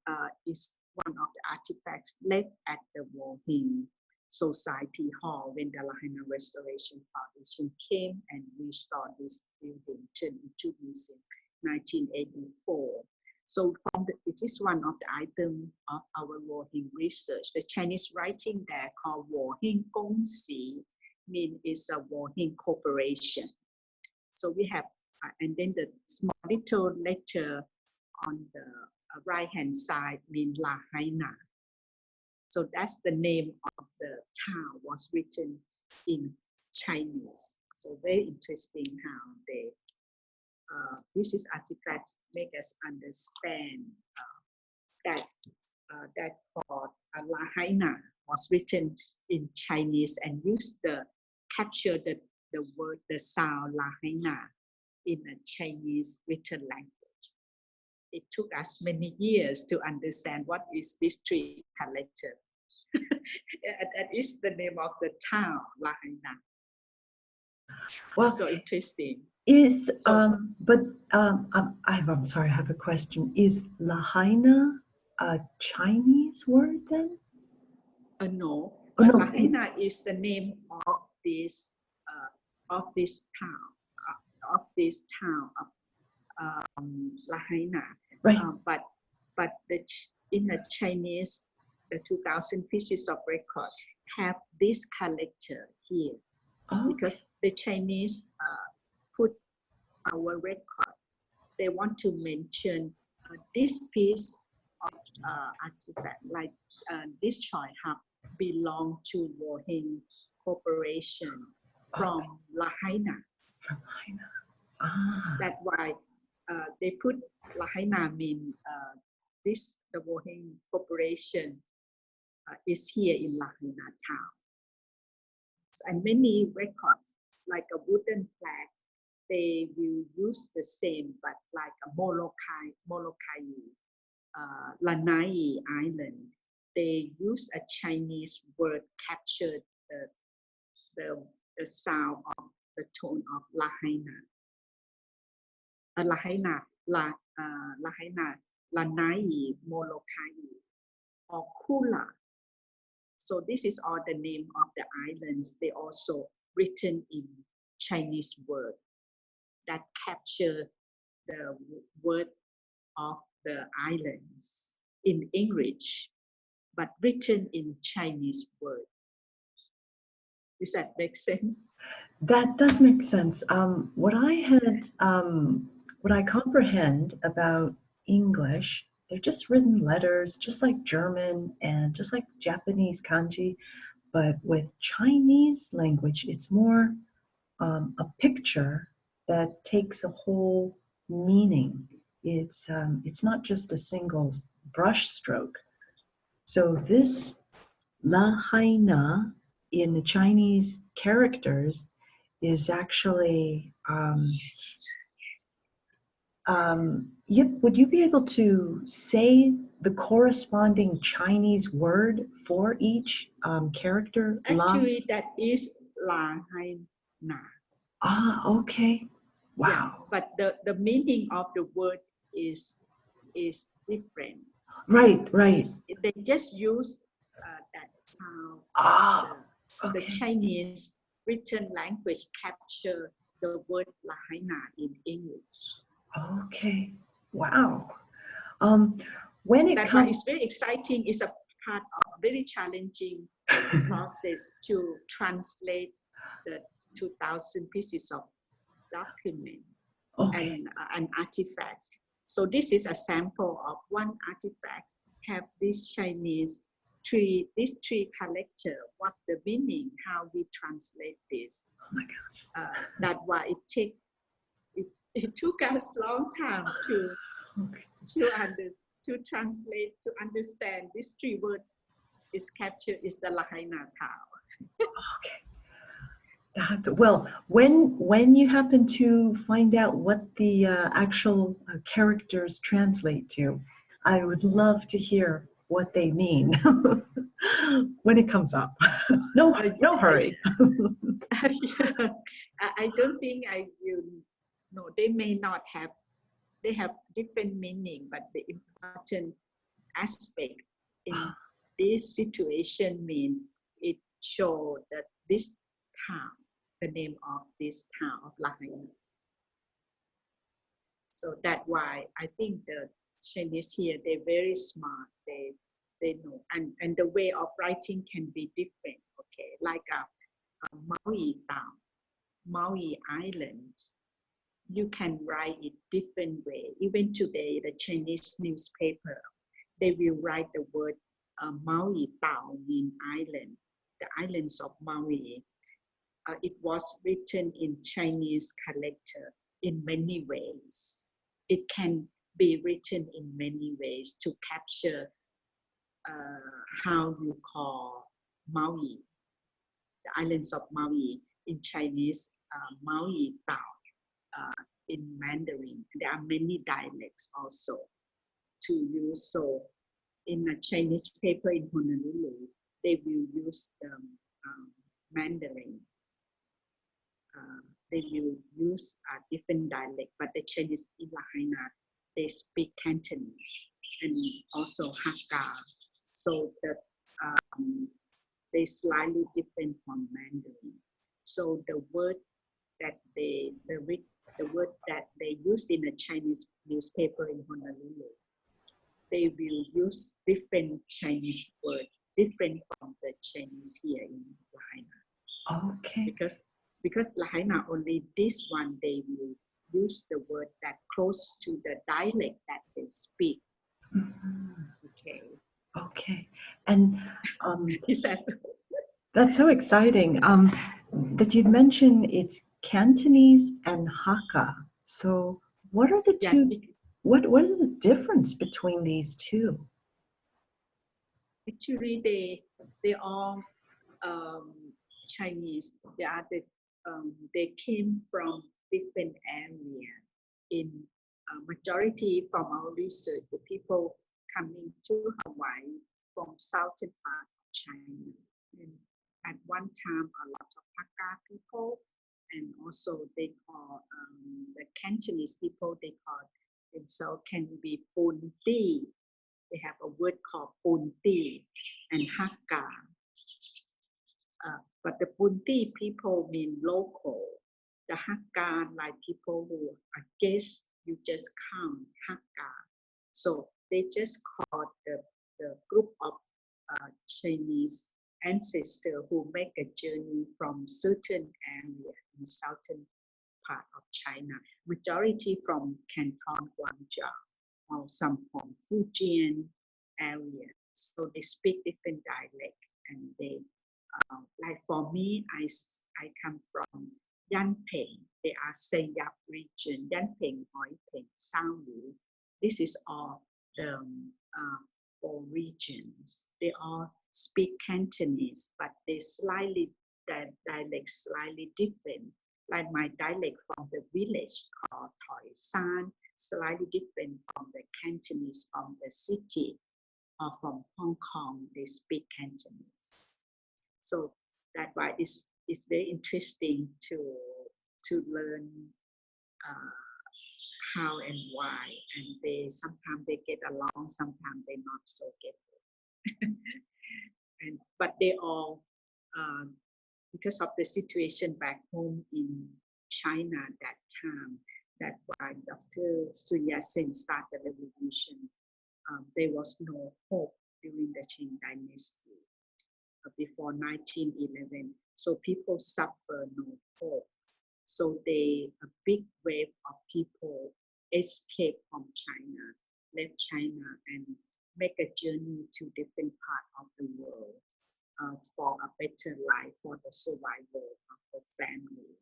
is one of the artifacts left at the Wohin Society Hall when the Lahaina Restoration Foundation came and restored this building, turned into museum 1984. So it is one of the items of our Wohin research. The Chinese writing there called Wohin Gongxi means it's a Wohin corporation. So we have, and then the small little letter on the right-hand side means Lahaina. So that's the name of the town was written in Chinese. So very interesting how they, this is artifacts make us understand that for Lahaina was written in Chinese and used the capture the word, the sound Lahaina in a Chinese written language. It took us many years to understand what is this tree collector. That is the name of the town, Lahaina. Well, so interesting. Is I'm sorry, I have a question. Is Lahaina a Chinese word then? No, Oh, no. Lahaina is the name of this town, Lahaina. Right. But in the Chinese, the 2,000 pieces of record have this character here. Oh, because the Chinese put our record. They want to mention this piece of artifact, like this Choi Hub, belong to Wohin Corporation from Lahaina. From Lahaina. Ah. That's why they put Lahaina mean the Wohin Corporation is here in Lahaina town. And many records, like a wooden flag, they will use the same, but like a Molokai, Lanai Island, they use a Chinese word captured the sound of the tone of Lahaina. Lahaina, Lanai, Molokai, or Kula. So this is all the name of the islands. They also written in Chinese word that capture the word of the islands in English, but written in Chinese word. Does that make sense? That does make sense. What I comprehend about English, they're just written letters, just like German and just like Japanese kanji. But with Chinese language, it's more a picture that takes a whole meaning. It's not just a single brush stroke. So this Lahaina in the Chinese characters is actually would you be able to say the corresponding Chinese word for each character? Actually, that is Lahaina. Ah, okay. Wow. Yeah, but the meaning of the word is different. Right. They just use that sound. Okay. The Chinese written language capture the word Lahaina in English. Okay. Wow. When it That's why it's very exciting. It's a part of a very challenging process to translate the 2,000 pieces of document and artifacts. So this is a sample of one artifact. Have this Chinese tree, this tree collector. What the meaning? How we translate this? Oh my gosh. That's why it took us a long time to translate, to understand this tree word is captured is the Lahaina town. Okay. Well, when you happen to find out what the actual characters translate to, I would love to hear what they mean when it comes up. No, no hurry. Yeah, I don't think I will. No, they may not have. They have different meaning, but the important aspect in this situation means it showed that this town, the name of this town of Lahaina. So that's why I think the Chinese here, they're very smart. They know, and the way of writing can be different. Okay, like a Maui town, Maui Islands. You can write it different way. Even today, the Chinese newspaper, they will write the word Maui town in island, the islands of Maui. It was written in Chinese character in many ways. It can be written in many ways to capture how you call Maui, the islands of Maui in Chinese, Maui town. In Mandarin, there are many dialects also to use. So in a Chinese paper in Honolulu, they will use the Mandarin. They will use a different dialect, but the Chinese in Lahaina, they speak Cantonese and also Hakka. So that they slightly different from Mandarin. So the word that the word that they use in a Chinese newspaper in Honolulu, they will use different Chinese word, different from the Chinese here in Lahaina. Okay. Because Lahaina only this one, they will use the word that close to the dialect that they speak. Mm-hmm. Okay. Okay. And Is that that's so exciting that you'd mentioned it's Cantonese and Hakka. So what are the two? What are the difference between these two? Actually, they all Chinese. They came from different areas. In majority from our research, the people coming to Hawaii from southern part of China. And at one time, a lot of Hakka people, and also they call the Cantonese people. They call themselves can be Punti. They have a word called Punti and Hakka. But the Punti people mean local. The Hakka, like people who are guests, you just come, Hakka. So they just call the group of Chinese ancestors who make a journey from certain area in southern part of China. Majority from Canton, Guangzhou, or some from Fujian area. So they speak different dialect, and they like for me, I come from Yanping. They are Sayap region, Yanping, Hoi Ping, Sangwu. This is all the four regions. They all speak Cantonese, but they their dialect slightly different. Like my dialect from the village called Toi San, slightly different from the Cantonese from the city or from Hong Kong. They speak Cantonese. So that's why it's very interesting to learn how and why, and sometimes they get along, sometimes they not so get it. But they all because of the situation back home in China at that time, that's why Dr. Sun Yat-sen started the revolution. There was no hope during the Qing dynasty before 1911. So people suffer no hope. So a big wave of people escaped from China, left China, and make a journey to different parts of the world for a better life, for the survival of the family.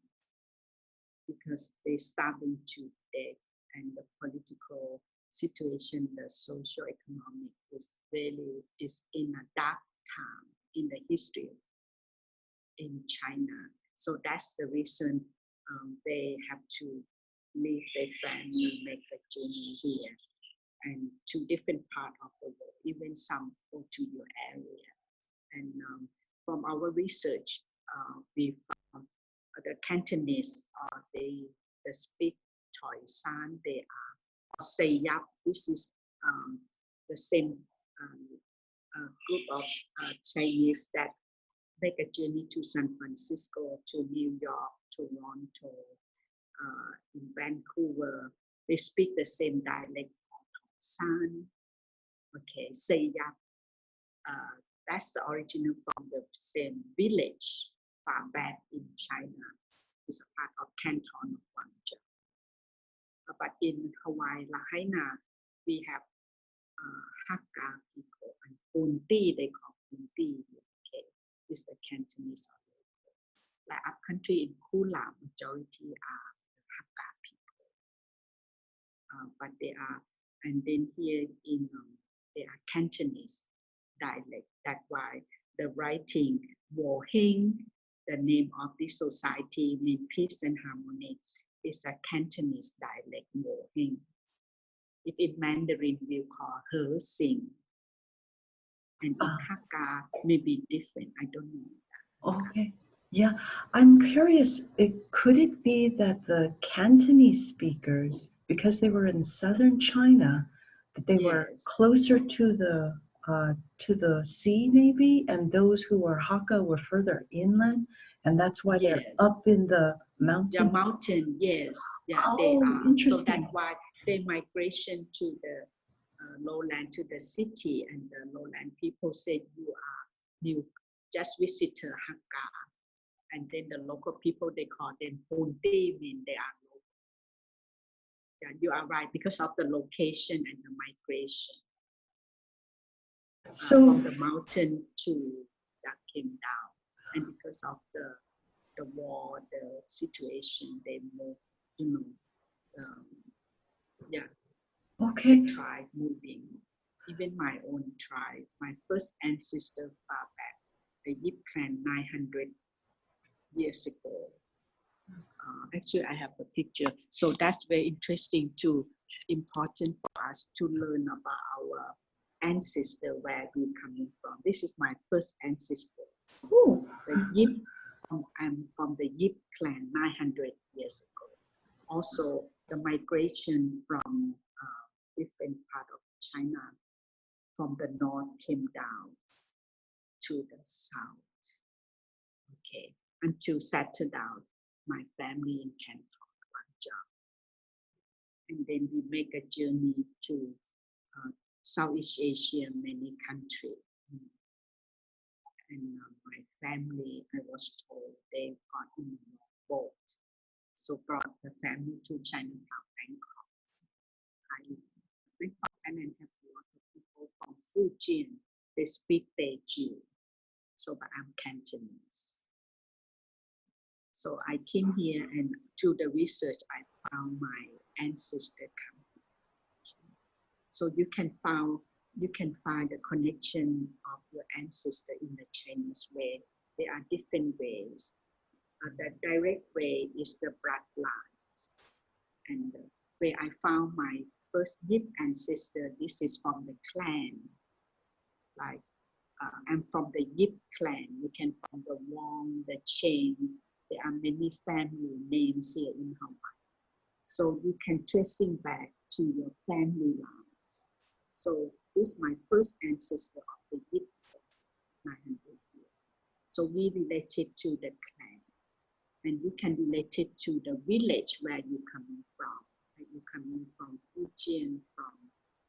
Because they're starving to death, and the political situation, the socio-economic is in a dark time in the history in China. So that's the reason they have to leave their family, make a journey here, and to different part of the world, even some go to your area. And from our research, we found the Cantonese, they speak Thoi San, they are or say Yap. This is the same group of Chinese that make a journey to San Francisco, to New York, Toronto, in Vancouver. They speak the same dialect from San. Okay, say Yap. That's the original from the same village far back in China. It's a part of Canton of Guangzhou. But in Hawaii, Lahaina, we have Hakka people and Punti, they call Punti. Okay, it's the Cantonese. Like up country in Kula, majority are the Hakka people. But they are, and then here in they are Cantonese dialect. That's why the writing Wo Hing, the name of this society means peace and harmony, is a Cantonese dialect Wo Hing. If in Mandarin we call her sing, and in Hakka may be different. I don't know. Okay. Yeah, I'm curious. Could it be that the Cantonese speakers, because they were in southern China, that they were closer to the sea, maybe, and those who were Hakka were further inland, and that's why they're up in the mountain. Yeah, mountain. Yes. Yeah, they are. So that's why their migration to the lowland, to the city, and the lowland people said you just visitor Hakka. And then the local people, they call them Punti, mean they are local. Yeah, you are right, because of the location and the migration. So from the mountain to that came down. And because of the war, the situation, they moved, okay. The tribe moving. Even my own tribe, my first ancestor far back, the Yip clan 900 years ago. Actually, I have a picture. So that's very interesting too, important for us to learn about our ancestor, where we're coming from. This is my first ancestor. Ooh. The Yip, I'm from the Yip clan 900 years ago. Also, the migration from different part of China, from the north came down to the south. Okay, until settled down my family in Canton, Guangzhou. And then we make a journey to Southeast Asia, many countries. And my family, I was told, they got in a boat. So brought the family to Chinatown, Bangkok. And then have a lot of people from Fujian. They speak Beijing. So, but I'm Cantonese. So I came here, and through the research, I found my ancestor coming. So you can find the connection of your ancestor in the Chinese way. There are different ways. The direct way is the bloodlines. And where I found my first Yip ancestor, this is from the clan. Like I'm from the Yip clan. You can find the Wong, the Cheng. There are many family names here in Hawaii. So you can tracing back to your family lines. So this is my first ancestor of the Yip 900 years. So we related to the clan. And we can relate it to the village where you're coming from. Like you're coming from Fujian,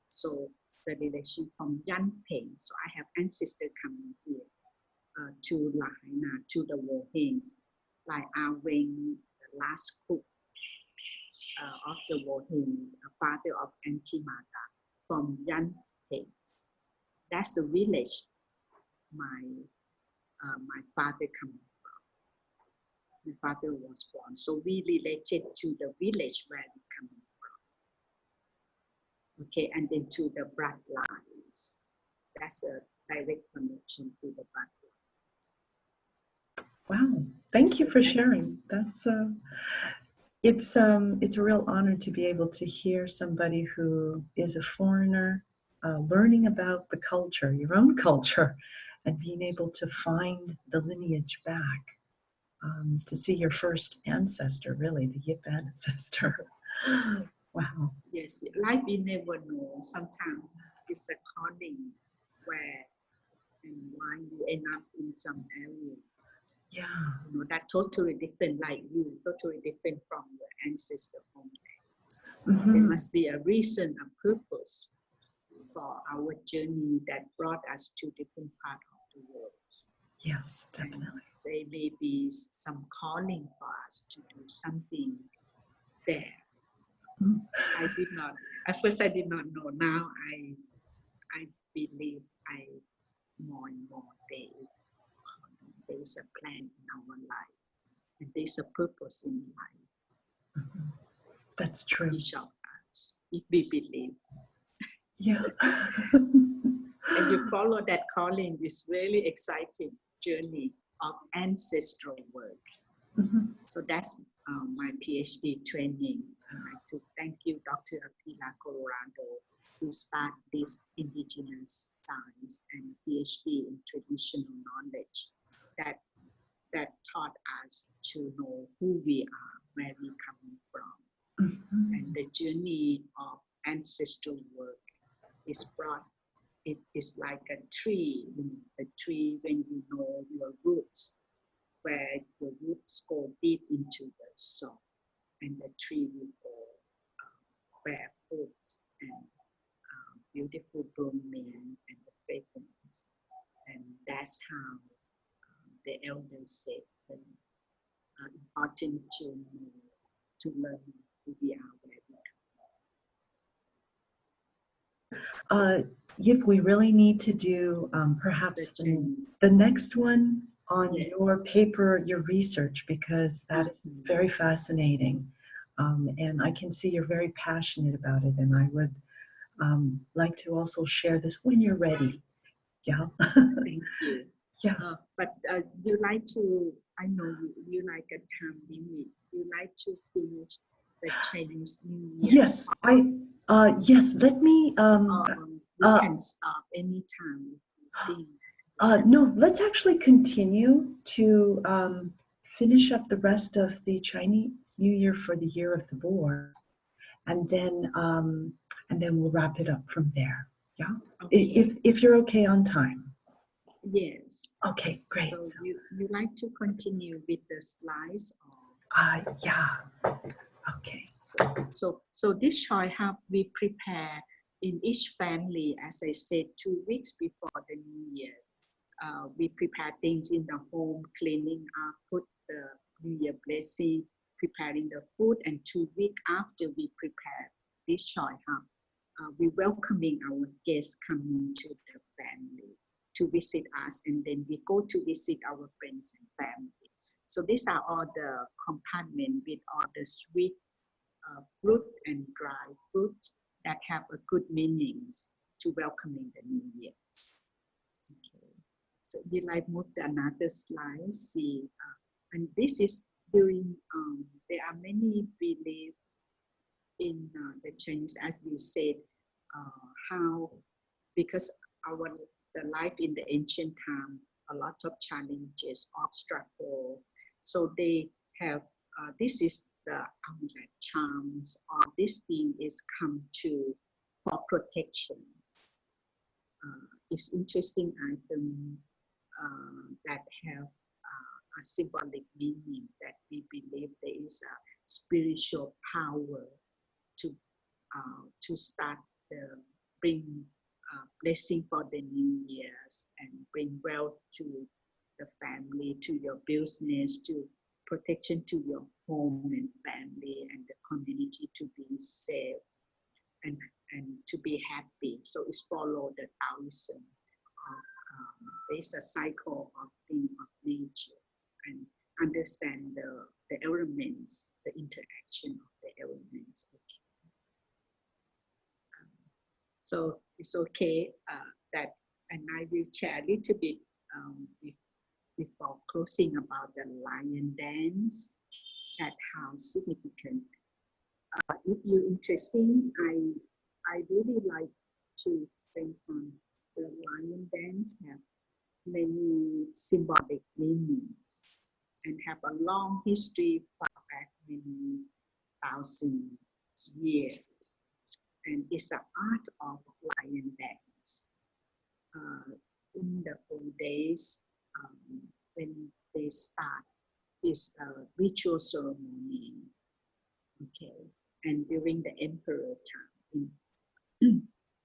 so the relation from Yanping. So I have ancestors coming here to Lahaina, to the Woheng, like Aweng, the last cook of the Woheng, father of Antimata, from Yanping. That's the village my father coming from. My father was born. So we related to the village where we coming from. Okay, and then to the bloodlines. That's a direct connection to the bloodlines. Wow. Thank you So for that's sharing. That's it's a real honor to be able to hear somebody who is a foreigner learning about the culture, your own culture, and being able to find the lineage back, to see your first ancestor, really, the Yip ancestor. Wow. yes, life we never know. Sometimes it's a calling where and why you end up in some area. Yeah. You know, that totally different, like you, totally different from your ancestor home. There Hmm. must be a reason, a purpose for our journey that brought us to different parts of the world. Yes, And definitely. there may be some calling for us to do something there. Mhm. I did not, at first I did not know. Now I believe more and more there's a plan in our life and there's a purpose in life. Mhm. That's true. Each of us, if we believe. Yeah. And you follow that calling, this really exciting journey of ancestral work. Mhm. So that's my PhD training. And I to thank you, Dr. Akila Colorado, to start this indigenous science and PhD in traditional knowledge that taught us to know who we are, where we come from. Mhm. And the journey of ancestral work is brought, it is like a tree, a tree when you know your roots, where the roots go deep into the soil, and the tree will go bear fruits and beautiful blooming and the fragrance. And that's how the elders said that important to learn who we are, where we Yip, we really need to do the perhaps Chinese. the next one on your Yes. paper, your research, because that is very fascinating. And I can see you're very passionate about it. And I would like to also share this when you're ready. Yeah. Thank you. Yes. But you like to, I know you like a time limit. You like to finish the Chinese New Year. Yes. Yes. Let me. We can stop anytime you think. No, let's actually continue to finish up the rest of the Chinese New Year for the year of the boar, and then we'll wrap it up from there. Yeah, Okay. if you're okay on time. Yes. Okay, great. So you like to continue with the slides or? Yeah. Okay. So this choice have we prepare in each family, as I said, 2 weeks before the New Year's. We prepare things in the home, cleaning up, put the New Year blessing, preparing the food, and 2 weeks after we prepare this choice hub, we welcoming our guests coming to the family to visit us, and then we go to visit our friends and family. So these are all the compartments with all the sweet fruit and dry fruit that have a good meanings to welcoming the New Year. Okay. So you like move to another slide, see, and this is during, there are many beliefs in the Chinese, as we said, how, because the life in the ancient time, a lot of challenges, obstacles, so they have, this is the amulet charms, or this thing is come to for protection. It's interesting item that have a symbolic meaning that we believe there is a spiritual power to start the bring blessing for the New Year's and bring wealth to the family, to your business, to protection to your home and family and the community to be safe and to be happy. So it's follow the Taoism. There's a cycle of being of nature and understand the elements, the interaction of the elements. Okay. So it's okay that, and I will share a little bit before closing about the lion dance, that how significant. If you're interested, I really like to spend on the lion dance, have many symbolic meanings and have a long history far back many thousand years. And it's an art of lion dance. In the old days, when they start this ritual ceremony, okay, and during the emperor time,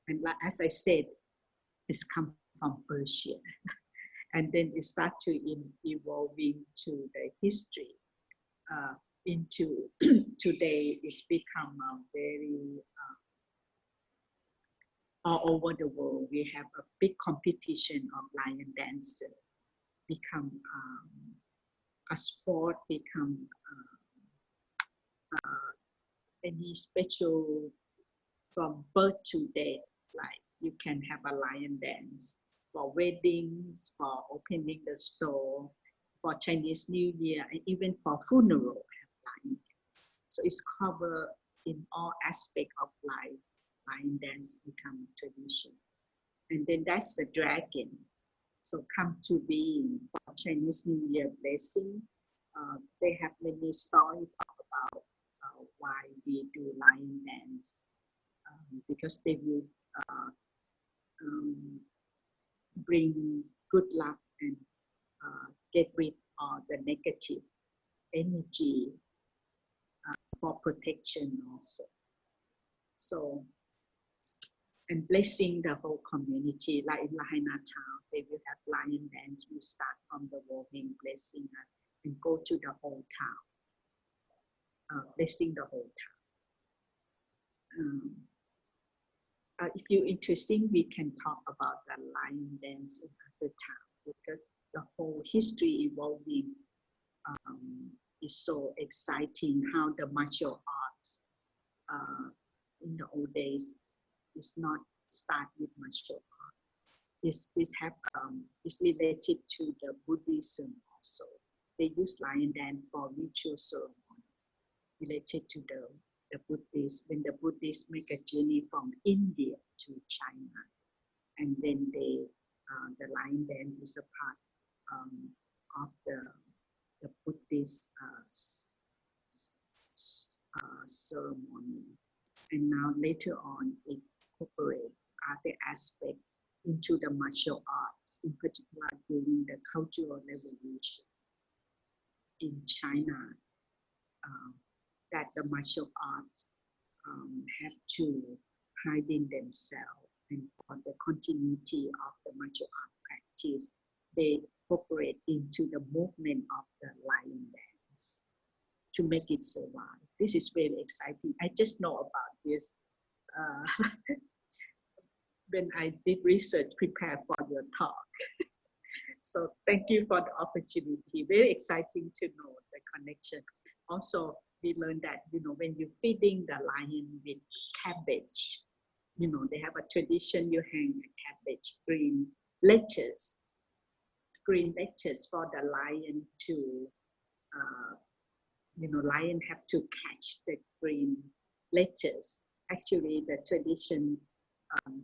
and like, as I said, it's come from Persia, and then it start to evolving to the history. Into today, it's become very all over the world. We have a big competition of lion dancer, become a sport, become any special from birth to death. Like you can have a lion dance for weddings, for opening the store, for Chinese New Year, and even for funeral. So it's covered in all aspects of life. Lion dance become tradition. And then that's the dragon. So come to being for Chinese New Year blessing. They have many stories about why we do lion dance. Because they will bring good luck and get rid of the negative energy for protection also. So, and blessing the whole community, like in Lahaina town, they will have lion dance. We start from the warming, blessing us, and go to the whole town, blessing the whole town. If you're interested, we can talk about the lion dance in the town, because the whole history evolving is so exciting. How the martial arts in the old days is not start with martial arts. It's related to the Buddhism also. They use lion dance for ritual ceremony related to the Buddhists, when the Buddhists make a journey from India to China, and then the lion dance is a part of the Buddhist ceremony. And now later on, it incorporates other aspects into the martial arts, in particular during the Cultural Revolution in China. That the martial arts have to hiding themselves, and for the continuity of the martial art practice, they incorporate into the movement of the lion dance to make it survive. This is very exciting. I just know about this when I did research, prepare for your talk. So thank you for the opportunity. Very exciting to know the connection. Also, we learned that, when you're feeding the lion with cabbage, they have a tradition, you hang a cabbage, green lettuce for the lion to, lion have to catch the green lettuce. Actually, the tradition,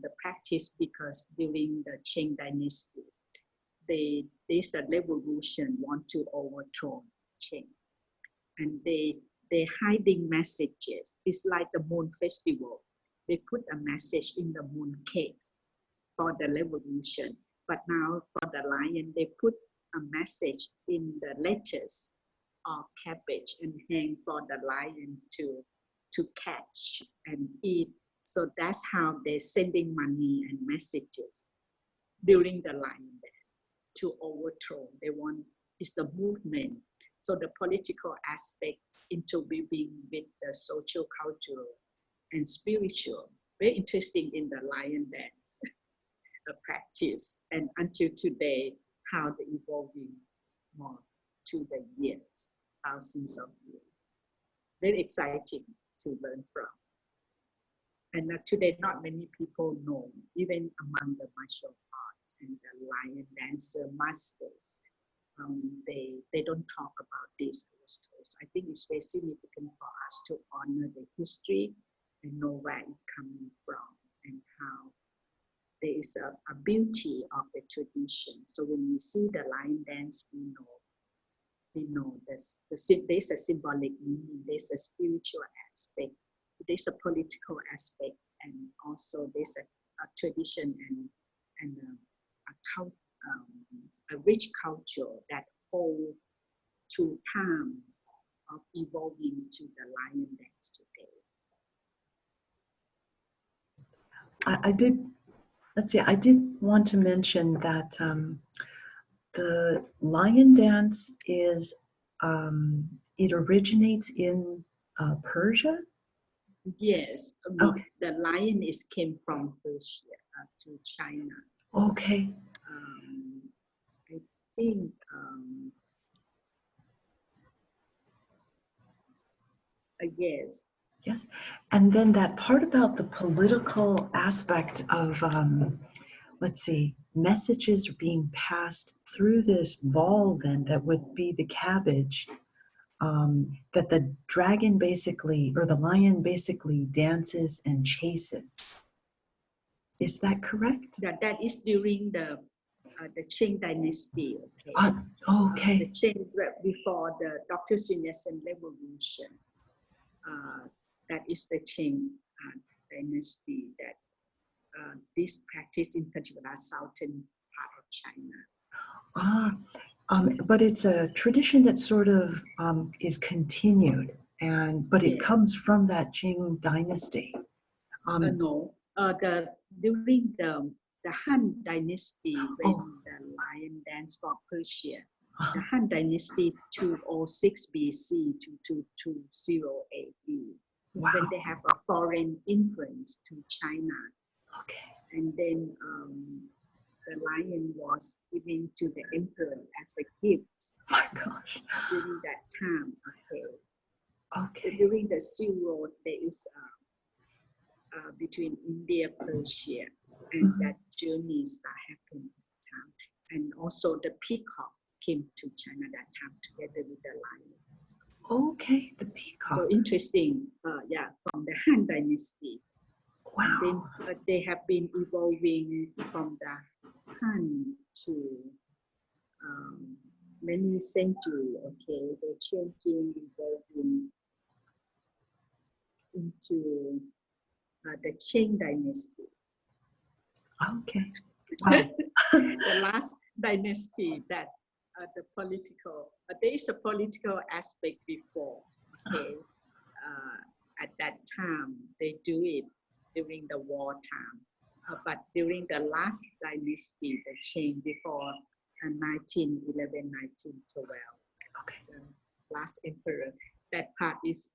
the practice, because during the Qing dynasty, there's a revolution want to overthrow Qing. And they're hiding messages. It's like the Moon Festival. They put a message in the moon cake for the revolution. But now for the lion, they put a message in the lettuce or cabbage and hang for the lion to catch and eat. So that's how they're sending money and messages during the lion dance to overthrow. They want, it's the movement. So the political aspect interweaving with the social, cultural, and spiritual. Very interesting in the lion dance practice. And until today, how the evolving more to the years, thousands of years. Very exciting to learn from. And today, not many people know, even among the martial arts and the lion dancer masters. they don't talk about this. So I think it's very significant for us to honor the history and know where it's coming from and how there is a beauty of the tradition. So when we see the lion dance, we know there's a symbolic meaning, there's a spiritual aspect, there's a political aspect, and also there's a tradition and a rich culture that hold through times of evolving to the lion dance today. I did want to mention that the lion dance is, it originates in Persia? Yes, Okay. the lion came from Persia to China. Okay. I think yes. Yes. And then that part about the political aspect of, let's see, messages being passed through this ball, then that would be the cabbage, that the dragon basically, or the lion basically dances and chases. Is that correct? That is during the Qing dynasty. Okay. Okay. The Qing, before the Dr. Sun Yat-sen revolution. That is the Qing dynasty that this practice in particular southern part of China. But it's a tradition that sort of is continued, but it comes from that Qing dynasty. No, during the Han dynasty, when the lion dance for Persia, the Han dynasty 206 BC to 220 AD, Wow. when they have a foreign influence to China. Okay. And then the lion was given to the emperor as a gift. Oh my gosh. During that time. Okay. During the Silk Road, there is between India, Persia, and that journey happened at that time. And also the peacock came to China that time together with the lions. Okay, the peacock. So interesting, from the Han dynasty. Wow. And then they have been evolving from the Han to many centuries. Okay, they're changing, evolving into the Qing dynasty. Okay. Wow. The last dynasty that the political, there is a political aspect before. Okay, at that time they do it during the war time, but during the last dynasty, the Qing before 1911, 1912. Okay. The last emperor. That part is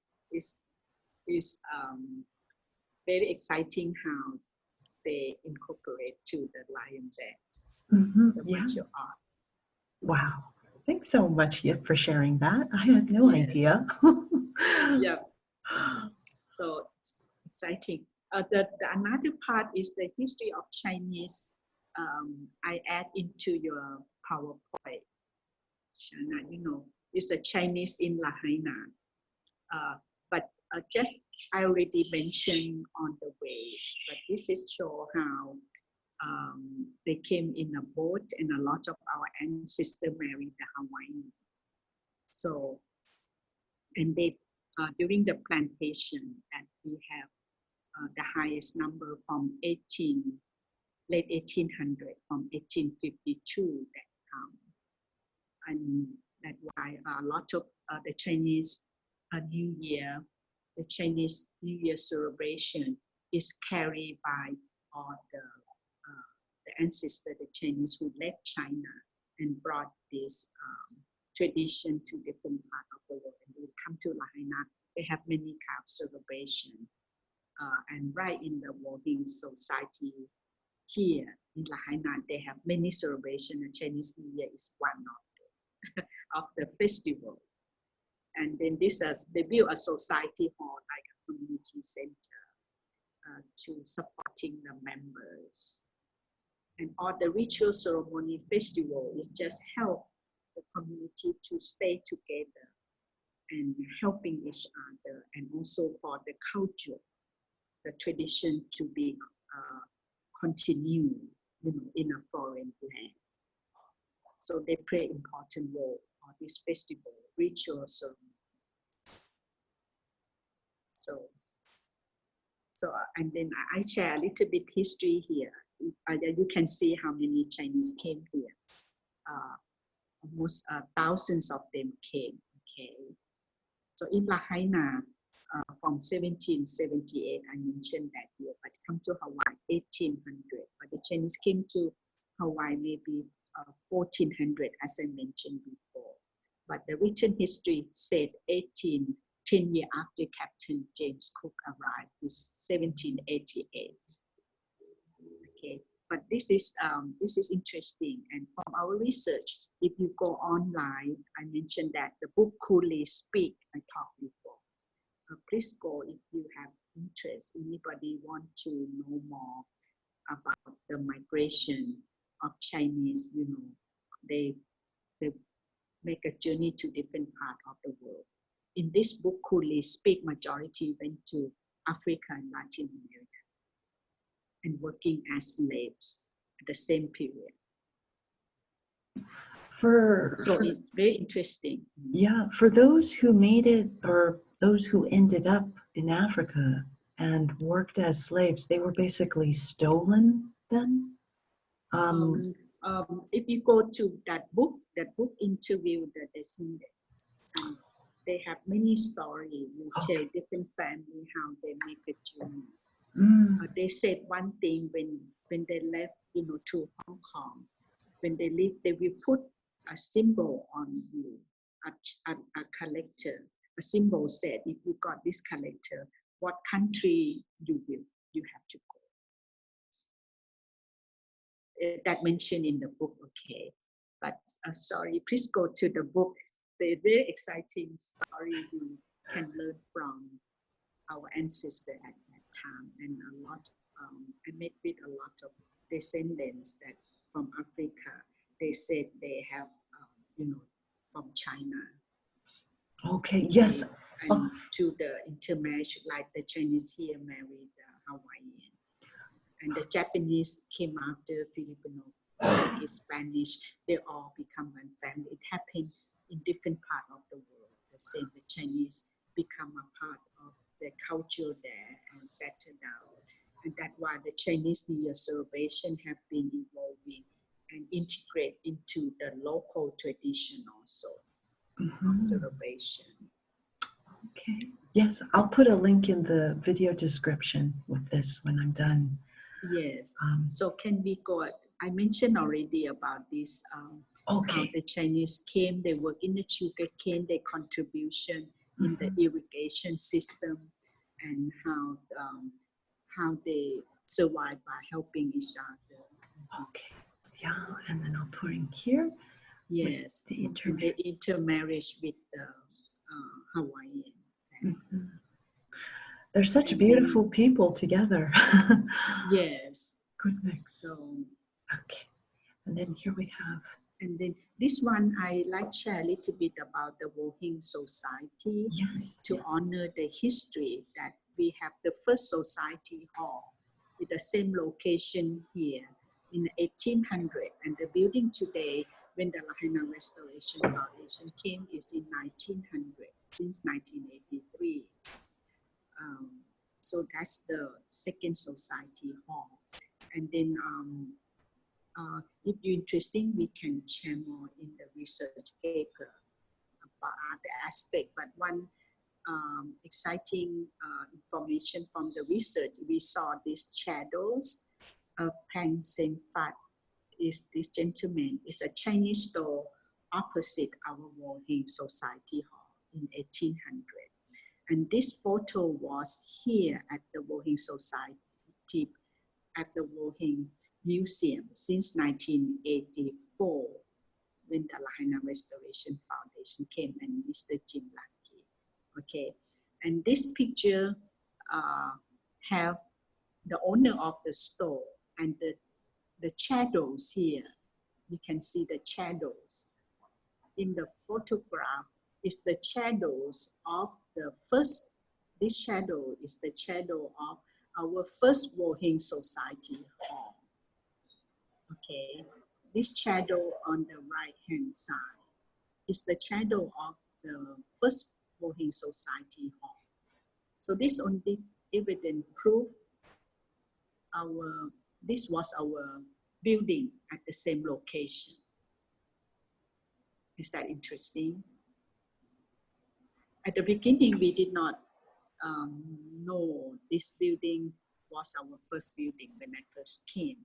very exciting how they incorporate to the lion dance. The martial arts. Wow. Thanks so much, Yip, for sharing that. I had no idea. Yeah. So exciting. The another part is the history of Chinese. I add into your PowerPoint. China, it's a Chinese in Lahaina. But just I already mentioned on the ways, but this is show how they came in a boat, and a lot of our ancestors married the Hawaiian. So, and they during the plantation, and we have the highest number from late 1800, from 1852 that come, and that's why a lot of the Chinese New Year, the Chinese New Year celebration is carried by all the ancestors, the Chinese who left China and brought this tradition to different parts of the world. And when we come to Lahaina, they have many kind of celebration. And right in the working society here in Lahaina, they have many celebrations. The Chinese New Year is one of the festival. And then they build a society hall, like a community center, to supporting the members. And all the ritual ceremony festival is just help the community to stay together and helping each other, and also for the culture, the tradition to be continued, in a foreign land. So they play important role on this festival, rituals. So and then I share a little bit history here. You can see how many Chinese came here. Almost thousands of them came. Okay. So in Lahaina, from 1778, I mentioned that year, but come to Hawaii 1800. But the Chinese came to Hawaii maybe 1400, as I mentioned before. But the written history said 10 years after Captain James Cook arrived, is 1788. Okay, but this is interesting, and from our research, if you go online, I mentioned that the book Coolly Speak, I talked before. Please go if you have interest. Anybody want to know more about the migration of Chinese? They make a journey to different parts of the world. In this book, Coolly Speak, majority went to Africa and Latin America and working as slaves at the same period. So it's very interesting. Yeah, for those who made it, or those who ended up in Africa and worked as slaves, they were basically stolen then? If you go to that book interviewed the descendants, and they have many stories. You tell different family how they make a journey. They said one thing when they left, to Hong Kong. When they leave, they will put a symbol on you, a collector. A symbol said, if you got this collector, what country you have to go. That mentioned in the book, okay. But sorry, please go to the book. The very exciting story we can learn from our ancestors at that time, and a lot. I met with a lot of descendants that from Africa. They said they have, from China. Okay. Yes. And to the intermarriage, like the Chinese here married Hawaiian, and the Japanese came after Filipino, Portuguese, Spanish. They all become one family. It happened in different parts of the world. The same, the Chinese become a part of the culture there and settle down. And that's why the Chinese New Year celebration have been evolving and integrate into the local tradition also of celebration. Okay. Yes, I'll put a link in the video description with this when I'm done. Yes. So can we go? I mentioned already about this. How the Chinese came, they work in the sugar cane, their contribution in the irrigation system, and how they survive by helping each other. Okay. Yeah, and then I'll put in here. Yes, the intermarriage with the Hawaiian. They're such beautiful people together. Yes. Good mix. So, okay. And then here we have. And then this one, I like to share a little bit about the Wohin Society to honor the history that we have the first society hall in the same location here in 1800. And the building today, when the Lahaina Restoration Foundation came, is in 1900, since 1983. So that's the second society hall. And then if you're interested, we can share more in the research paper about the aspect. But one exciting information from the research, we saw these shadows. Pang Sen Fat is this gentleman. It's a Chinese store opposite our Wohin Society Hall in 1800. And this photo was here at the Wohin Society, at the Wohin Museum since 1984, when the Lahaina Restoration Foundation came and Mr. Jim Lucky. Okay, and this picture have the owner of the store and the shadows here. You can see the shadows. in the photograph is the shadows of the first. This shadow is the shadow of our first Wohin Society hall. Okay, this shadow on the right hand side is the shadow of the first Wohin Society hall. So this only evident proof this was our building at the same location. Is that interesting? At the beginning, we did not know this building was our first building when I first came.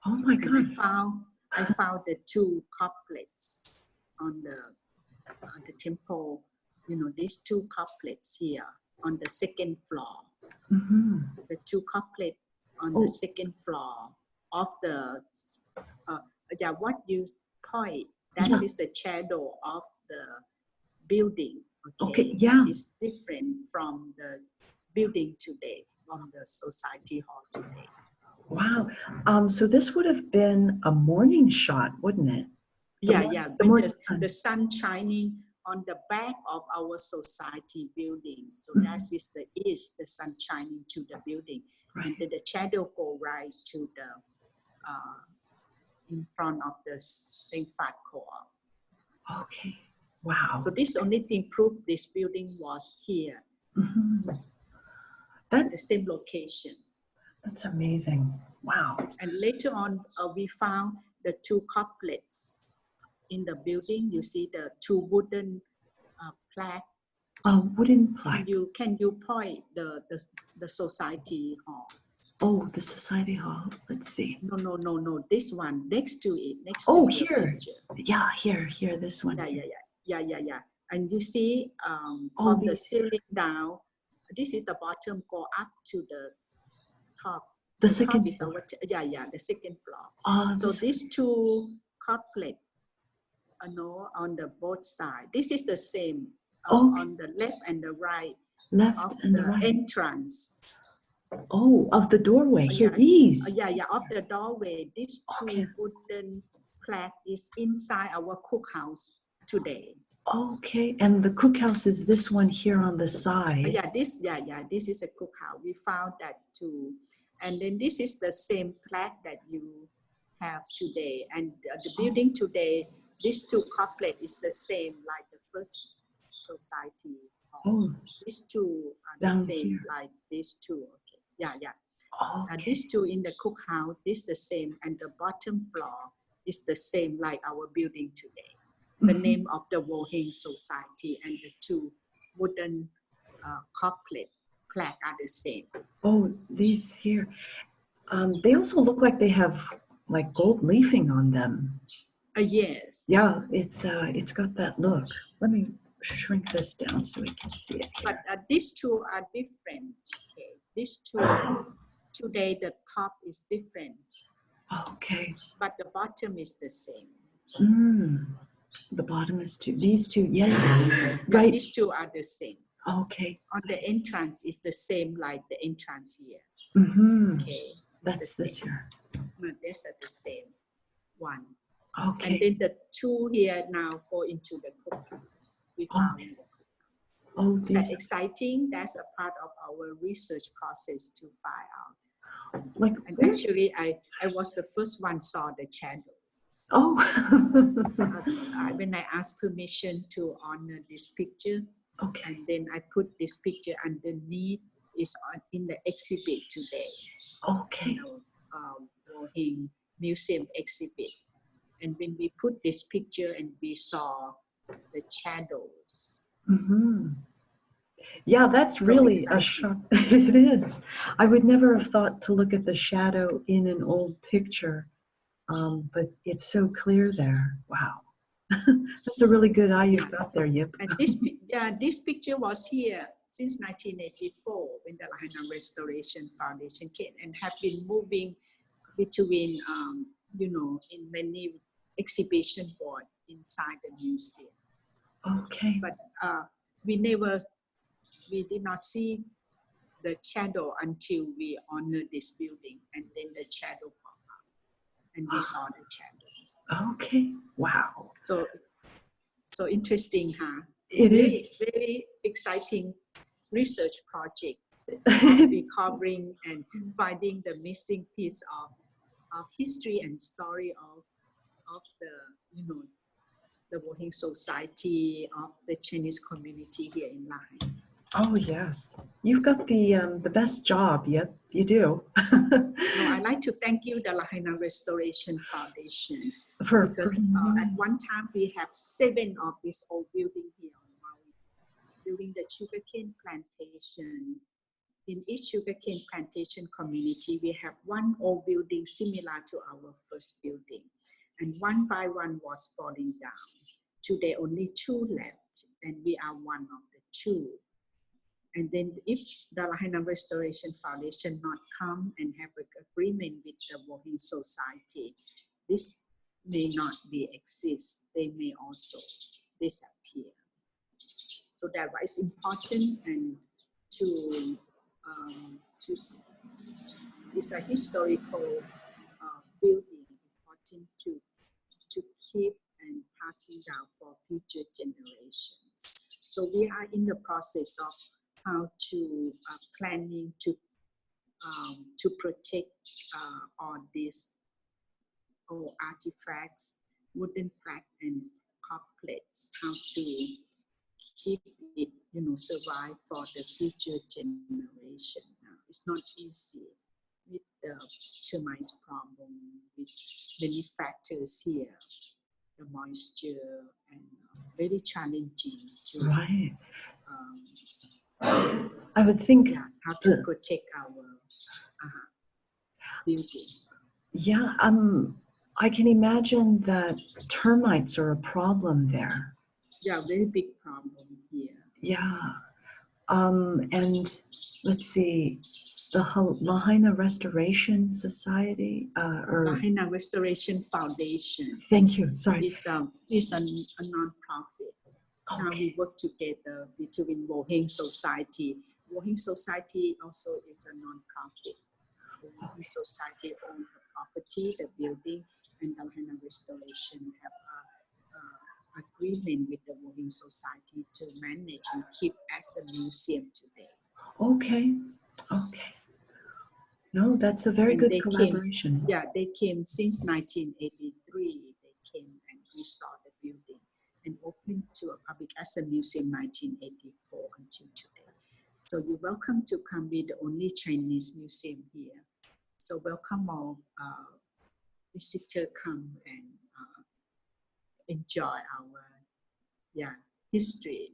Oh my God! And I found the two couplets on the temple. You know, these two couplets here on the second floor. Mm-hmm. The two couplets on the second floor of the what you point. That is the shadow of the building. Okay, yeah. That is different from the building today, from the society hall today. Wow. So this would have been a morning shot, wouldn't it? The sun shining on the back of our society building. So that is the east, the sun shining to the building. Right. And then the shadow go right to the in front of the St. Fat Co-op. Okay. Wow. So this only thing proved this building was here. Mm-hmm. At the same location. That's amazing. Wow. And later on, we found the two couplets in the building. You see the two wooden plaque. Wooden plaque. Can you point the society hall? Oh, the society hall. Let's see. No. This one next to it. Here. Yeah, here. This one. Yeah. And you see from the ceiling down. This is the bottom. Go up to the top. The second top floor. The second floor. So these two couplets, on the both sides. This is the same on the left and the right. Left and the right. Entrance. Oh, of the doorway. Here, these. Of the doorway. These two wooden plaque is inside our cookhouse today. Okay, and the cookhouse is this one here on the side. This is a cookhouse. We found that too. And then this is the same plaque that you have today. And the building today, these two couplets is the same like the first society. These two are the same like these two. Okay. Okay. These two in the cookhouse, this is the same. And the bottom floor is the same like our building today. The name of the Wohin Society and the two wooden couplet plaque are the same. Oh, these here. They also look like they have like gold leafing on them. Yes. Yeah, it's got that look. Let me shrink this down so we can see it here. But these two are different. Okay. These two, today the top is different. Okay. But the bottom is the same. The bottom is these two, right. These two are the same. Okay. On the entrance is the same like the entrance here. Okay. That's this here. These are the same one. Okay. And then the two here now go into the cookhouse. We found in the cookhouse. Oh, is that exciting? That's a part of our research process to find out. And actually, I was the first one saw the shadow. Oh. When I asked permission to honor this picture, and then I put this picture underneath is in the exhibit today. Okay. Wohin Museum exhibit. And when we put this picture and we saw the shadows. Yeah, that's so really exciting. A shock. It is. I would never have thought to look at the shadow in an old picture. But it's so clear there. Wow. That's a really good eye you've got there, Yip. And this picture was here since 1984 when the Lahaina Restoration Foundation came and have been moving between, in many exhibition boards inside the museum. Okay. But we did not see the shadow until we honored this building, and then the shadow popped up, and we saw the shadows. Okay. Wow. So So interesting, huh? It Really, is. very exciting research project recovering and finding the missing piece of history and story of the, you know, the working society of the Chinese community here in Lahaina. Oh yes, you've got the best job. Yep, you do. No, I'd like to thank you, the Lahaina Restoration Foundation, for because at one time we have 7 of these old buildings here on Maui during the sugarcane plantation. In each sugarcane plantation community, we have one old building similar to our first building, and one by one was falling down. Today, only 2 left, and we are one of the 2. And then if the Lahaina Restoration Foundation not come and have an agreement with the working society, this may not be exist. They may also disappear. So that is important, and to it's a historical building, important to keep and passing down for future generations. So we are in the process of how to planning to protect all these old artifacts, wooden plaque and cup plates, how to keep it, you know, survive for the future generation. It's not easy with the termites problem, with many factors here, the moisture, and very challenging to right. I would think how to protect our building. Yeah, I can imagine that termites are a problem there. Yeah, very big problem here. Yeah, and let's see, the Lahaina Restoration Society, or Lahaina Restoration Foundation. Thank you. Sorry, It's a non-profit. okay. Now we work together between Woheng Society. Woheng Society also is a non-profit. The Woheng Society owns the property, the building, and the Lahaina Restoration have an agreement with the Woheng Society to manage and keep as a museum today. Okay. No, that's a very good collaboration. They came since 1983. They came and restored the building and opened to a public as a museum 1984 until today. So you're welcome to come. Be the only Chinese museum here. So welcome all visitors come and enjoy our history.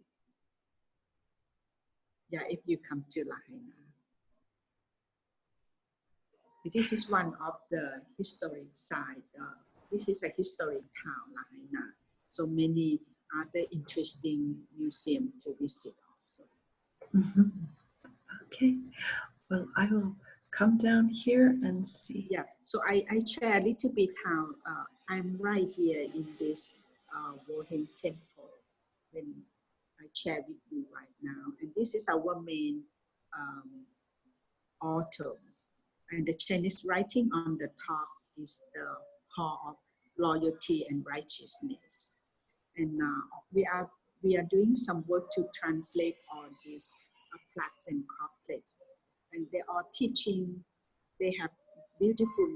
Yeah, if you come to Lahaina. This is one of the historic side. This is a historic town, Lahaina. So many other interesting museums to visit also. Mm-hmm. Okay, well, I will come down here and see. Yeah, so I share a little bit how I'm right here in this Woheng temple when I share with you right now. And this is our main altar. And the Chinese writing on the top is the Hall of Loyalty and Righteousness. And we are doing some work to translate all these plaques and couplets. And they are teaching, they have beautiful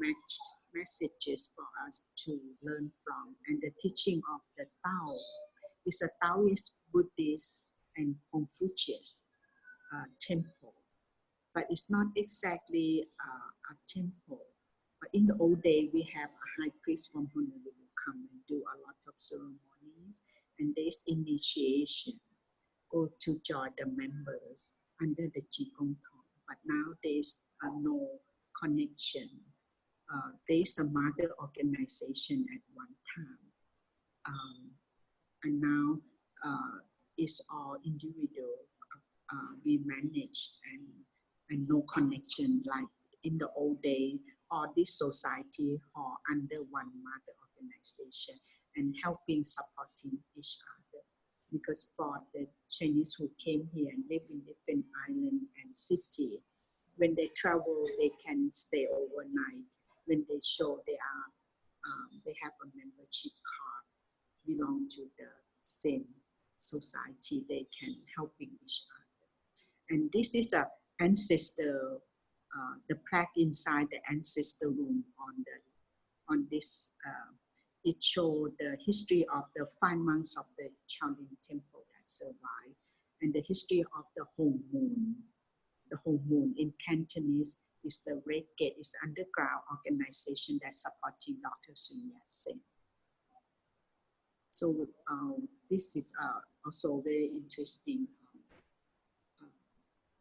messages for us to learn from. And the teaching of the Tao is a Taoist, Buddhist, and Confucius temple. But it's not exactly a temple. But in the old day, we have a high priest from Honolulu come and do a lot of ceremonies, and there's initiation, or to join the members under the Qigong Tong. But now there's no connection. There's a mother organization at one time, and now it's all individual. We manage and no connection like in the old day, or this society or under one mother organization and helping, supporting each other. Because for the Chinese who came here and live in different islands and city, when they travel, they can stay overnight. When they show they have a membership card belong to the same society, they can helping each other. And this is a ancestor, the plaque inside the ancestor room on this. It showed the history of the 5 months of the Shaolin temple that survived, and the history of the whole moon. The whole moon in Cantonese is the Red Gate, is underground organization that supporting Dr. Sun Yat-sen. So this is also very interesting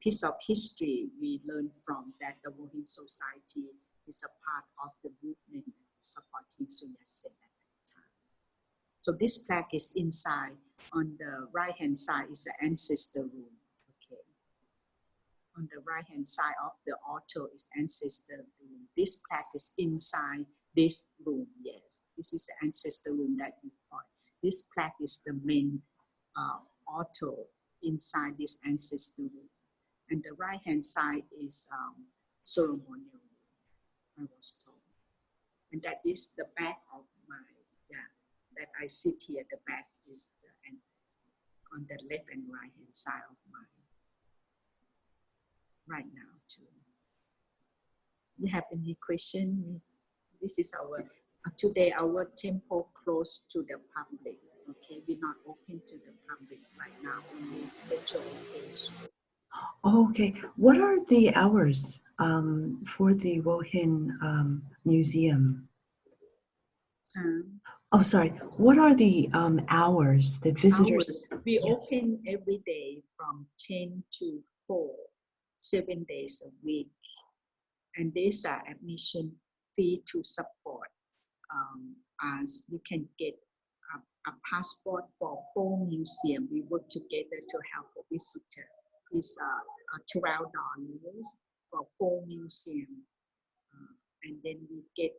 piece of history we learned from that. The Wohin Society is a part of the movement supporting Sun Yat-sen at that time. So this plaque is inside. On the right hand side is the ancestor room. Okay. On the right hand side of the altar is ancestor room. This plaque is inside this room. Yes, this is the ancestor room that we call. This plaque is the main altar inside this ancestor room. And the right hand side is ceremonial room, I was told. And that is the back of my, that I sit here, the back is on the left and right hand side of mine right now too. You have any question? This is our, today our temple closed to the public. Okay, we're not open to the public right now, only special occasion. Okay, what are the hours for the Wohin Museum? Oh, sorry. What are the hours that visitors? We open every day from 10 to 4, 7 days a week. And these are admission fee to support. As you can get a passport for 4 museums. We work together to help a visitor. It's $12 for 4 museums. And then we get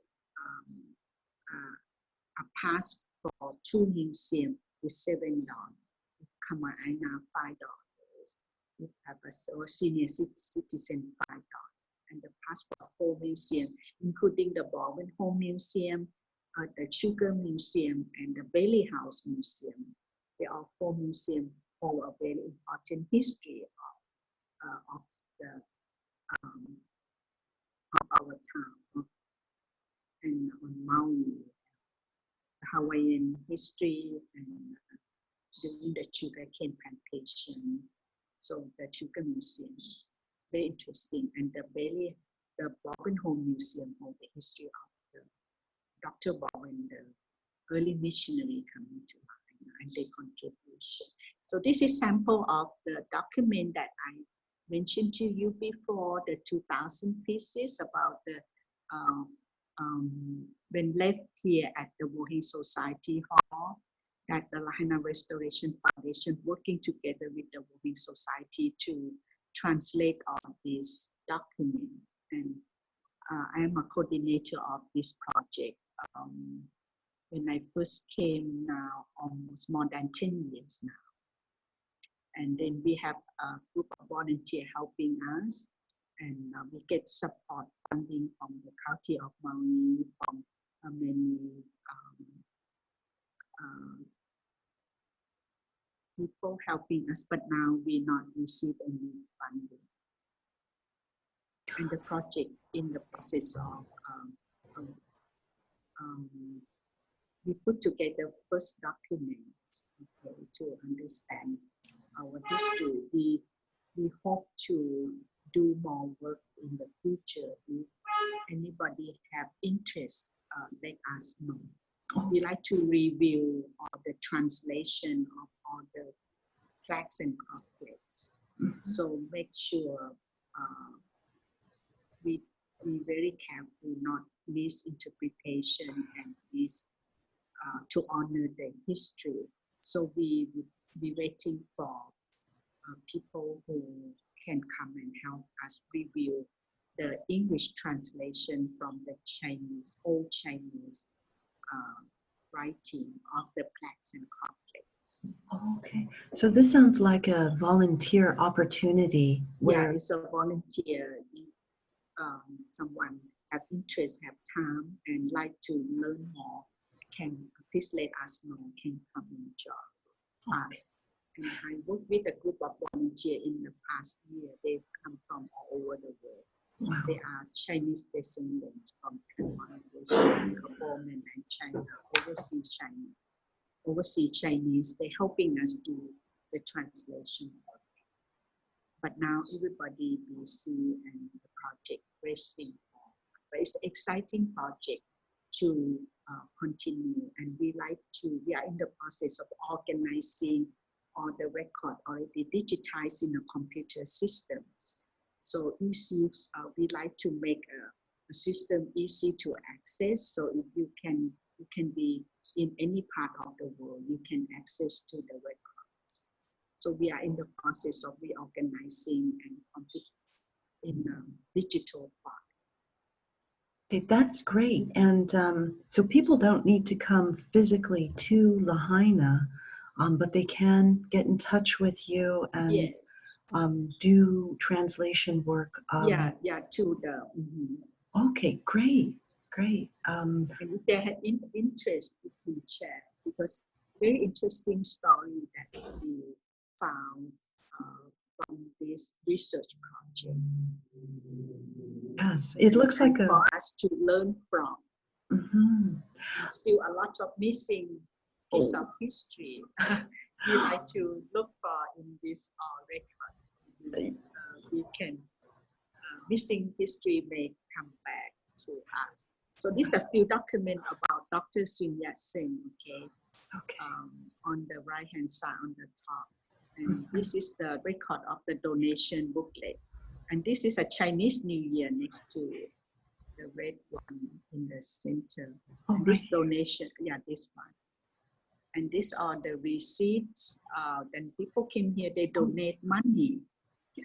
a pass for 2 museums with $7. Kamaina $5. We have a senior citizen $5. And the passport for museum, including the Baldwin Home Museum, the Sugar Museum, and the Bailey House Museum. They are 4 museums hold a very important history of our town and on Maui, Hawaiian history and during the sugarcane plantation. So the Sugar Museum, very interesting, and the Baldwin Home Museum hold the history of the Dr. Baldwin, the early missionary coming to Lahaina and their contribution. So this is sample of the document that I mentioned to you before, the 2,000 pieces about the when left here at the Wohin Society Hall, that the Lahaina Restoration Foundation working together with the Wohin Society to translate all these documents. And I am a coordinator of this project. When I first came now, almost more than 10 years now. And then we have a group of volunteers helping us, and we get support funding from the County of Maui, from many people helping us, but now we not receive any funding. And the project in the process of we put together first documents, okay, to understand our history. We hope to do more work in the future. If anybody have interest, let us know. We like to review all the translation of all the plaques and pamphlets. So make sure we be very careful, not misinterpretation and to honor the history. So we would be waiting for people who can come and help us review the English translation from the Chinese, old Chinese writing of the plaques and pamphlets. Okay, so this sounds like a volunteer opportunity. Yeah, it's a volunteer. Someone have interest, have time, and like to learn more, can please let us know, can come and join. past. And I worked with a group of volunteers in the past year. They come from all over the world. Wow. They are Chinese descendants from Taiwan, Malaysia, Singapore, mainland China, overseas Chinese. They're helping us do the translation. But now everybody busy and the project resting. But it's an exciting project to continue, and we are in the process of organizing all the record already digitized in the computer systems. So easy, we like to make a system easy to access. So if you can be in any part of the world, you can access to the records. So we are in the process of reorganizing and complete in digital form. That's great. And so people don't need to come physically to Lahaina, but they can get in touch with you and Yes. Do translation work. To the. Okay, great. And if they had interest, we can share, because very interesting story that we found from this research project. Yes, it looks like for us to learn from. Still a lot of missing piece of history. We like to look for in this records. We can missing history may come back to us. So these are few documents about Dr. Sun Yat-sen. On the right hand side on the top, and this is the record of the donation booklet. And this is a Chinese New Year next to it, the red one in the center. And this donation, this one. And these are the receipts. Then people came here, they donate money,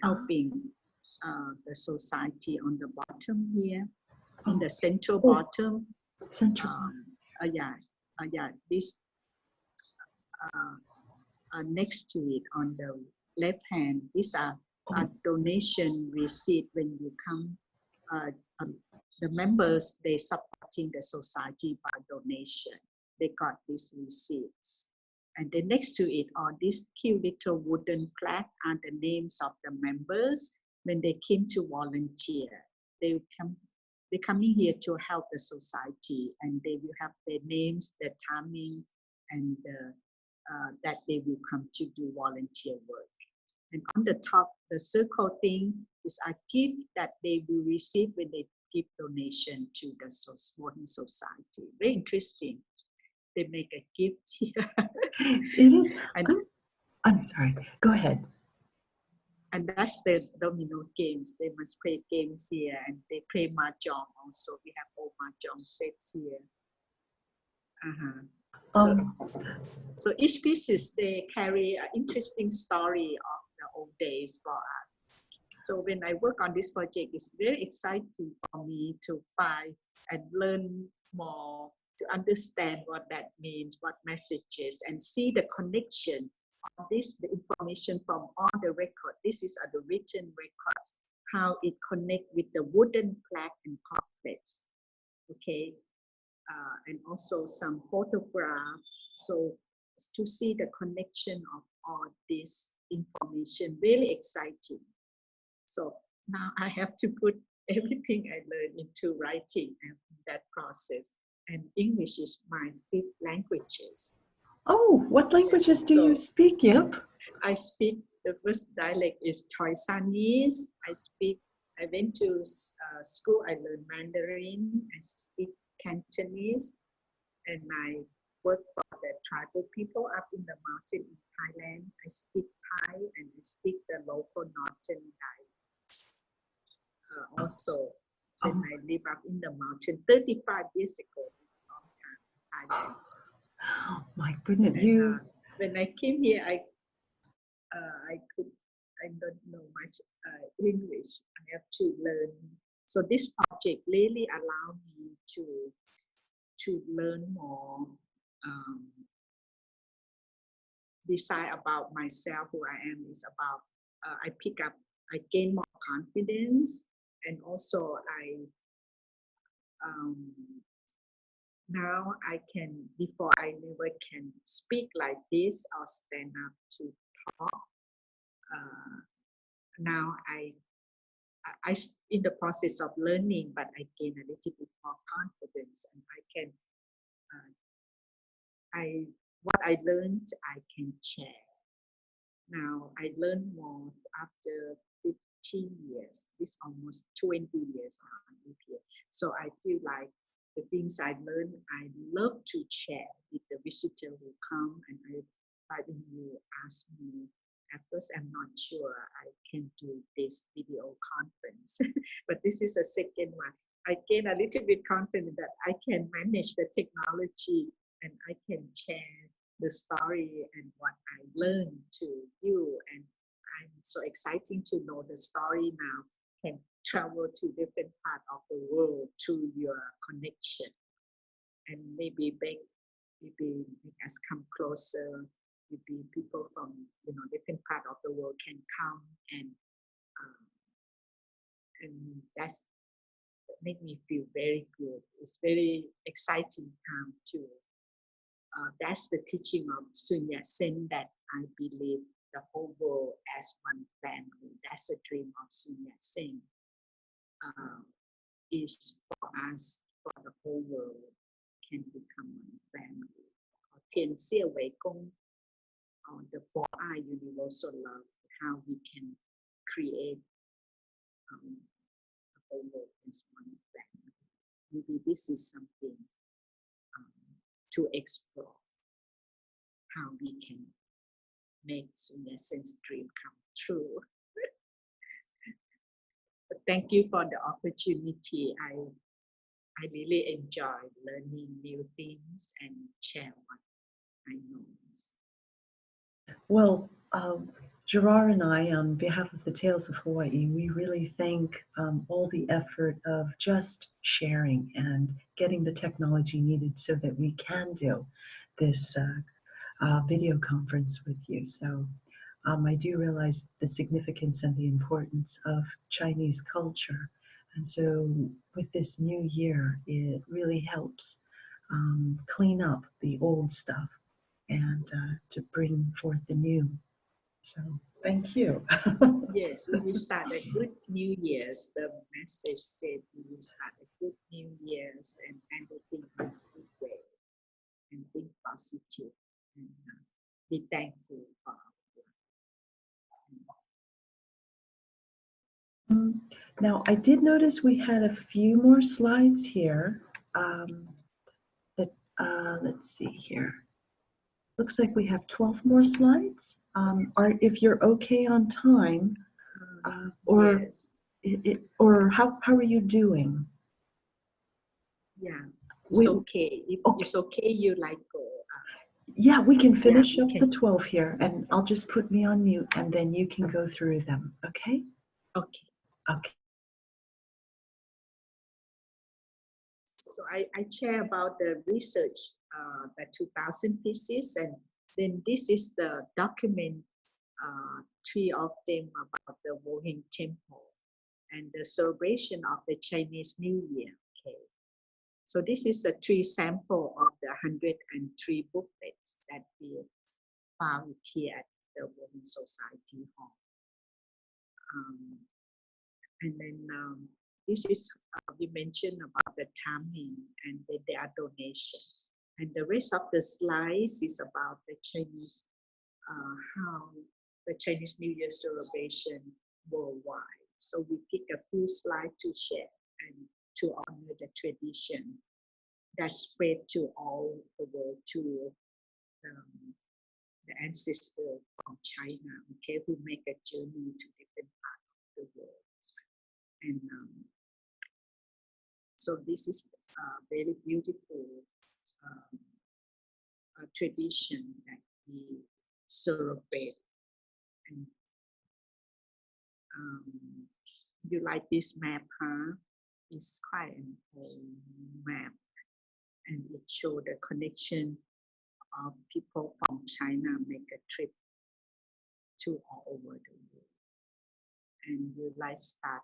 helping the society on the bottom here, in the central bottom. This next to it on the left hand, these are donation receipt when you come. The members, they supporting the society by donation. They got these receipts. And then next to it are these cute little wooden plaque are the names of the members when they came to volunteer. They're coming here to help the society, and they will have their names, their timing, and that they will come to do volunteer work. And on the top, the circle thing is a gift that they will receive when they give donation to the modern society. Very interesting. They make a gift here. It is. I'm sorry. Go ahead. And that's the domino games. They must play games here, and they play mahjong also. We have all mahjong sets here. So each pieces, they carry an interesting story of the old days for us. So when I work on this project, it's very exciting for me to find and learn more, to understand what that means, what messages, and see the connection of this, the information from all the records. This is the written records, how it connects with the wooden plaque and pamphlets. And also some photographs. So to see the connection of all this information, really exciting. So now I have to put everything I learned into writing and that process. And English is my 5th languages. Oh, what languages do you speak, Yip? I speak, the first dialect is Toisanese. I went to school, I learned Mandarin. I speak Cantonese, and I work for the tribal people up in the mountain in Thailand. I speak Thai and I speak the local northern dialect. Also, when I live up in the mountain 35 years ago, this long time, Thailand. Oh my goodness! When I came here, I don't know much English. I have to learn. So this project really allowed me to learn more, decide about myself, who I am. Is about I gain more confidence, and also now I can, before I never can speak like this or stand up to talk. Now I in the process of learning, but I gain a little bit more confidence, and I can what I learned I can share. Now I learn more after 15 years. This almost 20 years now I live here. So I feel like the things I learned, I love to share with the visitor who come. And when you ask me, at first I'm not sure I can do this video conference, but this is a second one. I gain a little bit confident that I can manage the technology and I can share the story and what I learned to you. And I'm so exciting to know the story now can travel to different part of the world through your connection, and maybe make us come closer. Maybe people from different part of the world can come, and that's make me feel very good. It's very exciting time too. That's the teaching of Sun Yat-sen, that I believe the whole world as one family. That's the dream of Sun Yat-sen. Is for us, for the whole world can become one family. Tien Xie Wei Gong, the 4I universal love, how we can create the whole world as one family. Maybe this is something to explore, how we can make Sun Yat-sen's dream come true. But thank you for the opportunity. I really enjoy learning new things and share what I know. Well, Gerard and I, on behalf of the Tales of Hawaii, we really thank all the effort of just sharing and getting the technology needed so that we can do this video conference with you. So I do realize the significance and the importance of Chinese culture. And so with this new year, it really helps clean up the old stuff and to bring forth the new. So thank you. Yes, we will start a good New Year's. The message said we will start a good New Year's and everything in a good way, and think positive, and be thankful for our life. Now, I did notice we had a few more slides here. Let's see here. Looks like we have 12 more slides. If you're okay on time, or yes. Or how are you doing? Yeah, it's okay. If it's okay, you like go. Yeah, we can finish up the 12 here, and I'll just put me on mute, and then you can go through them. Okay? Okay. Okay. So I share about the research, the 2,000 pieces, and then this is the document, 3 of them about the Woheng Temple and the celebration of the Chinese New Year. Okay. So this is a 3 sample of the 103 booklets that we found here at the Woheng Society Hall. And then this is, we mentioned about the timing and their donation. And the rest of the slides is about the Chinese, how the Chinese New Year celebration worldwide. So we pick a few slides to share and to honor the tradition that spread to all the world, to the ancestors from China, okay, who make a journey to different parts of the world. And so this is a very beautiful tradition that we celebrate. And you like this map, huh? It's quite an old map, and it shows the connection of people from China make a trip to all over the world. And you like start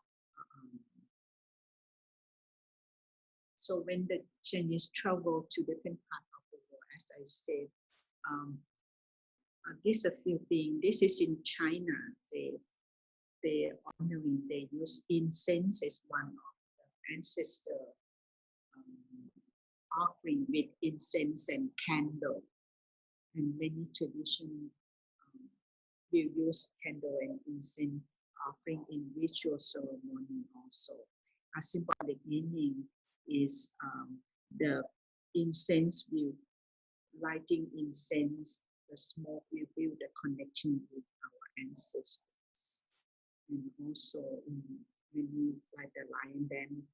So when the Chinese travel to different parts of the world, as I said, this a few things. This is in China. They honoring. They use incense as one of the ancestor offering with incense and candle. And many traditions will use candle and incense offering in ritual ceremony also. A symbolic meaning is the incense will lighting incense, the smoke will build a connection with our ancestors. And also when you like the lion dance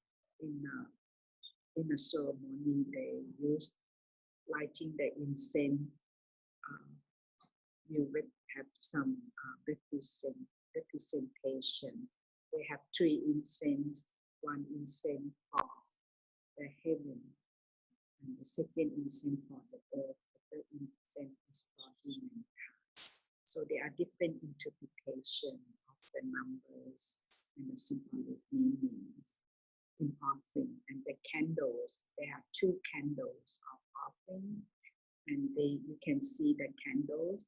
in a ceremony, they use lighting the incense. You will have some representation. They have 3 incense, 1 incense for the heaven, and the second incense for the earth, the third incense is for humankind. So there are different interpretations of the numbers and the symbolic meanings in offering. And the candles, there are 2 candles of offering, and you can see the candles.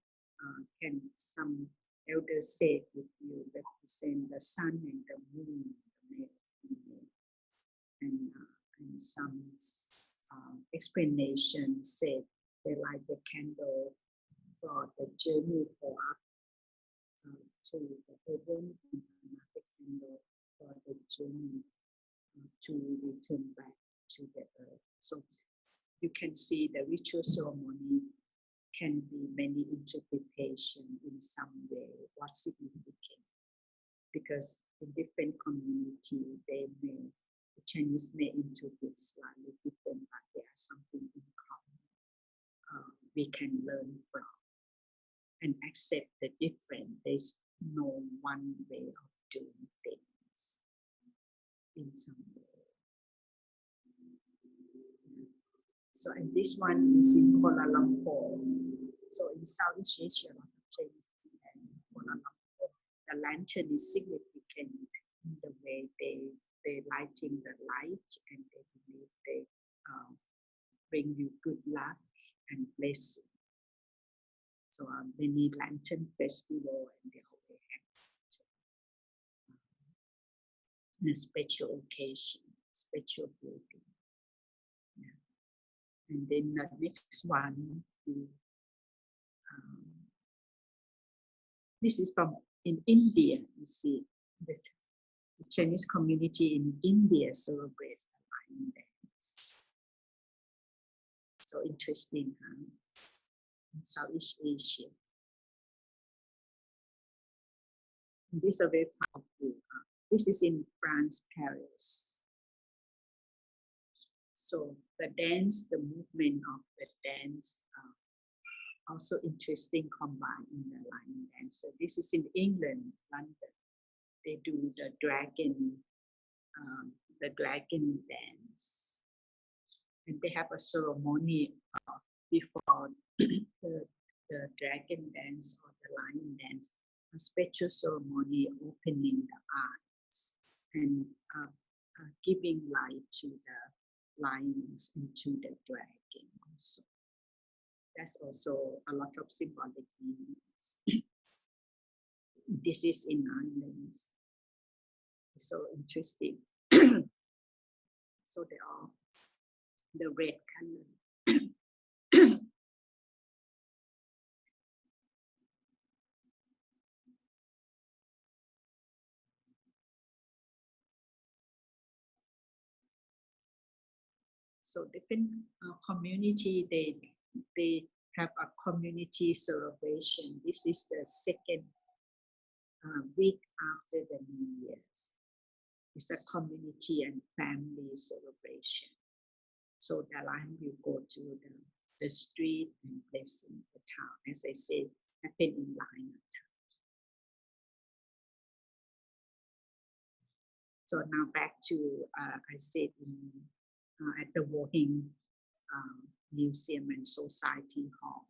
Can some elders say if you represent the sun and the moon, the male and female, and some explanation said they light the candle for the journey for up to the heaven, and another candle for the journey to return back to the earth. So you can see the ritual ceremony can be many interpretations in some way, what's significant. Because in different community, the Chinese may interpret slightly different, but there are something in common we can learn from and accept the different. There's no one way of doing things in some way. So, and this one is in Kuala Lumpur. So in Southeast Asia, a lot of Chinese and Kuala Lumpur, the lantern is significant in the way they lighting the light, and they believe they bring you good luck and blessing. So many lantern festival, and they always have in a special occasion, special building. Yeah. And then the next one, this is from in India. You see, the Chinese community in India celebrates the lion dance. So interesting, huh? In Southeast Asia. And this is very powerful. This is in France, Paris. So the dance, the movement of the dance, also interesting combined in the lion dance. So this is in England, London. They do the dragon dance, and they have a ceremony before the dragon dance or the lion dance, a special ceremony opening the eyes and giving light to the lions and to the dragon also. That's also a lot of symbolic meanings. This is in Ireland. So interesting. So they are the red color. So different community, they have a community celebration. This is the second week after the New Year's. It's a community and family celebration. So the lion will go to the street and blessing the town. As I said, happened in Lahaina town. So now back to, I said, at the Woking Museum and Society Hall.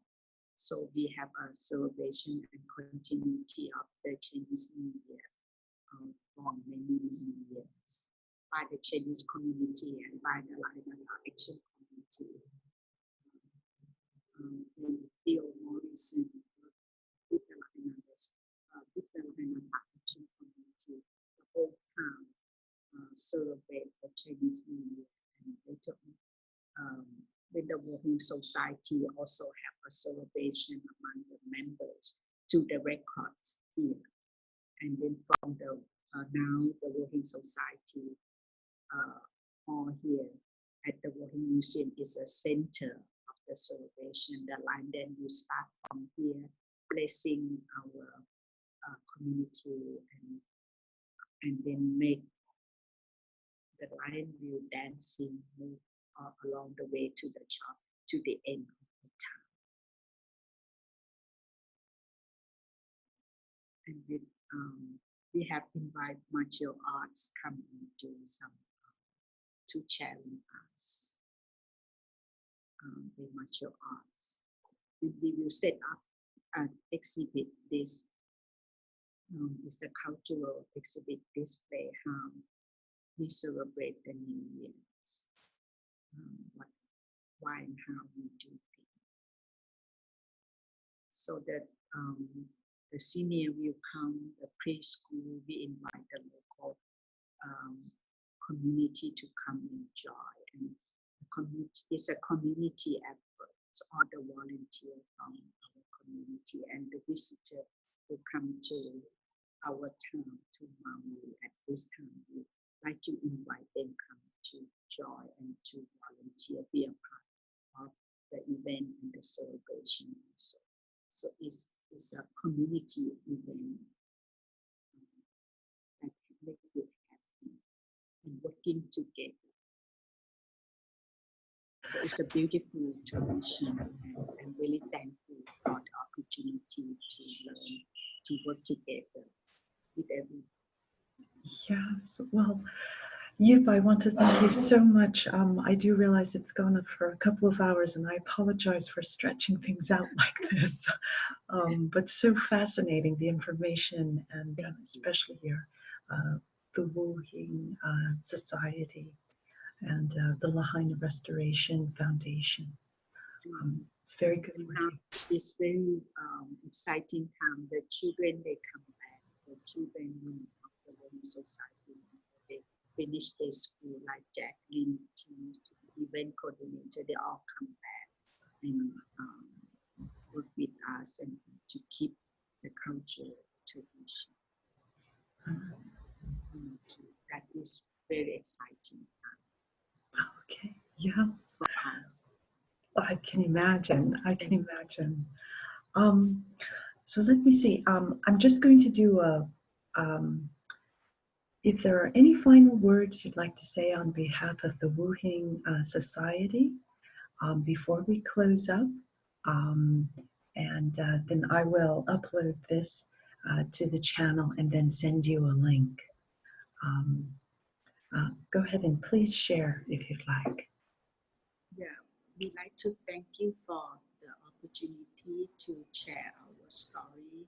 So we have a celebration and continuity of the Chinese New Year for many years. by the Chinese community and by the Lahaina Action community. And Theo Morrison with the Lahaina Action community, the whole town celebrate the Chinese New Year. And later on, with the working society also have a celebration among the members to the records here. And then from the now the working society all here at the Working Museum is a center of the celebration. The line then will start from here, blessing our community and then make the line will dancing move along the way to the shop to the end of the town. And with, we have invited martial arts come and do some to share with us the martial arts. And we will set up an exhibit. This is a cultural exhibit display how we celebrate the New Year. Why and how we do things. So that the senior will come, the preschool, we invite the local community to come enjoy. And the community is a community effort. So all the volunteers from our community and the visitor who come to our town, to Maui at this time. We like to invite them come to join and to volunteer, be a part of the event and the celebration also. So it's a community event that make it happen and working together. So it's a beautiful tradition, and I'm really thankful for the opportunity to learn, to work together with everyone. Yes, well, Yip, I want to thank you so much. I do realize it's gone up for a couple of hours, and I apologize for stretching things out like this. But so fascinating, the information, and especially here, the Wuhing Society and the Lahaina Restoration Foundation. It's very good. It's very exciting time. The children, they come back. The children of the Wuhing Society, they finish their school, like Jacqueline, she used to be event coordinator. They all come back and work with us and to keep the culture tradition. That is very exciting. Okay, yes. For us. I can imagine. I can imagine. So let me see. I'm just going to do a. If there are any final words you'd like to say on behalf of the Wuhing Society before we close up, and then I will upload this to the channel and then send you a link. Go ahead and please share if you'd like. Yeah, we'd like to thank you for the opportunity to share our story,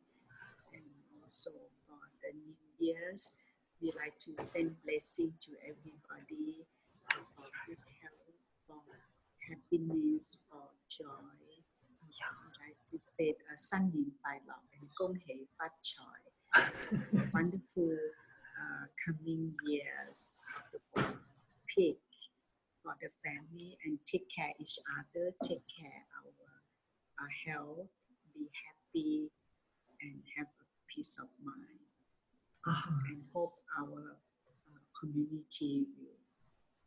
and also for the New Year's. We like to send blessing to everybody for good health, for happiness, for joy. I like to say a Sunny Phai-Lok and Gong Hei Fat Choi. Wonderful coming years of the world. Peak for the family and take care each other, take care our health, be happy and have a peace of mind. And hope our community will,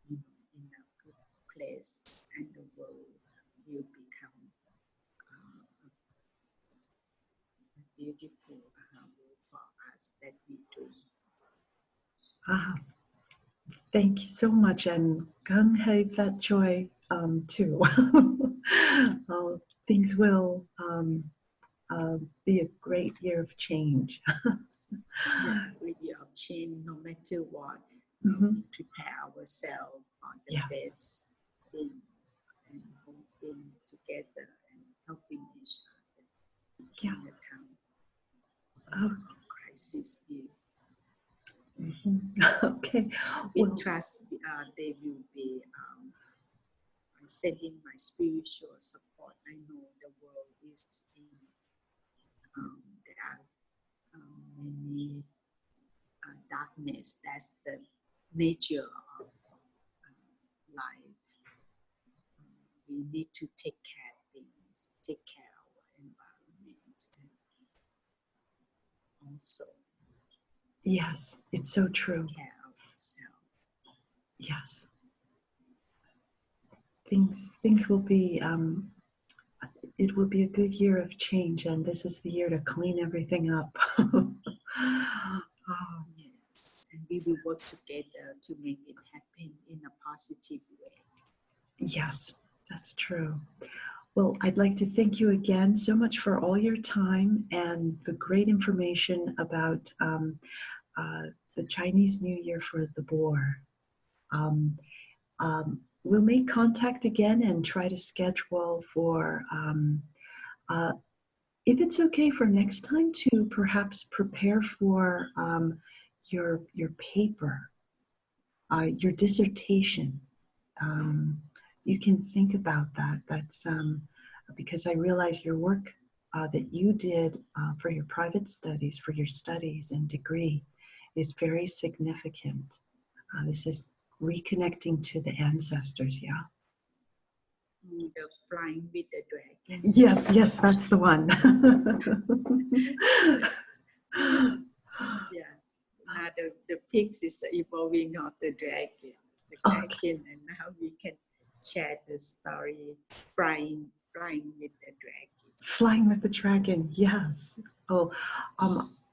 in a good place, and the world will become a beautiful world for us that we do. Thank you so much, and Gung Hei Fat Choi too. Things will be a great year of change. Yeah, great year of change, no matter what. We prepare ourselves for the best thing and working together and helping each other in the time of crisis view. Okay. We Well, trust they will be sending my spiritual support. I know the world is in, there are many darkness. That's the nature of life. We need to take care of things, take care of our environment, and also yes, it's so true. take care of ourselves. Yes. Things will be, it will be a good year of change, and this is the year to clean everything up. Oh, Yes, and we will work together to make it happen in a positive way. yes, that's true. Well, I'd like to thank you again so much for all your time and the great information about the Chinese New Year for the Boer. We'll make contact again and try to schedule for, if it's okay for next time, to perhaps prepare for your paper, your dissertation. You can think about that. That's because I realize your work that you did for your private studies, for your studies and degree, is very significant. This is reconnecting to the ancestors, yeah? The flying with the dragon. Yes, yes, that's the one. Yeah. Now the pigs is evolving of the dragon. Okay. And now we can share the story flying with the dragon. Flying with the Dragon, yes. Oh,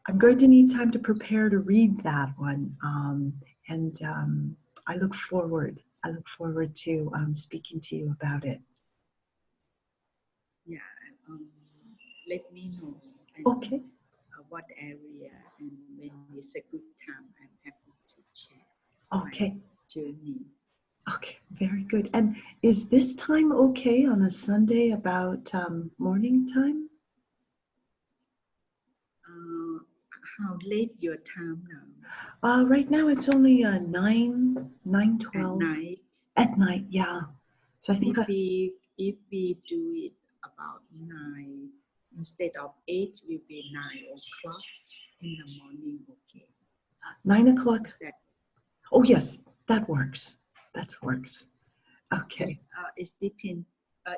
I'm going to need time to prepare to read that one. And I look forward to speaking to you about it. Yeah, let me know. Okay. What area and when is a good time. I'm happy to share Okay. my journey. Okay, very good. And is this time okay on a Sunday about morning time? How late your time now? Right now it's only 9:12 At night. At night, yeah. So I think If we do it about 9 instead of 8, will be 9 o'clock in the morning. Okay. 9 o'clock. Oh yes, that works. That works. Okay. It depends.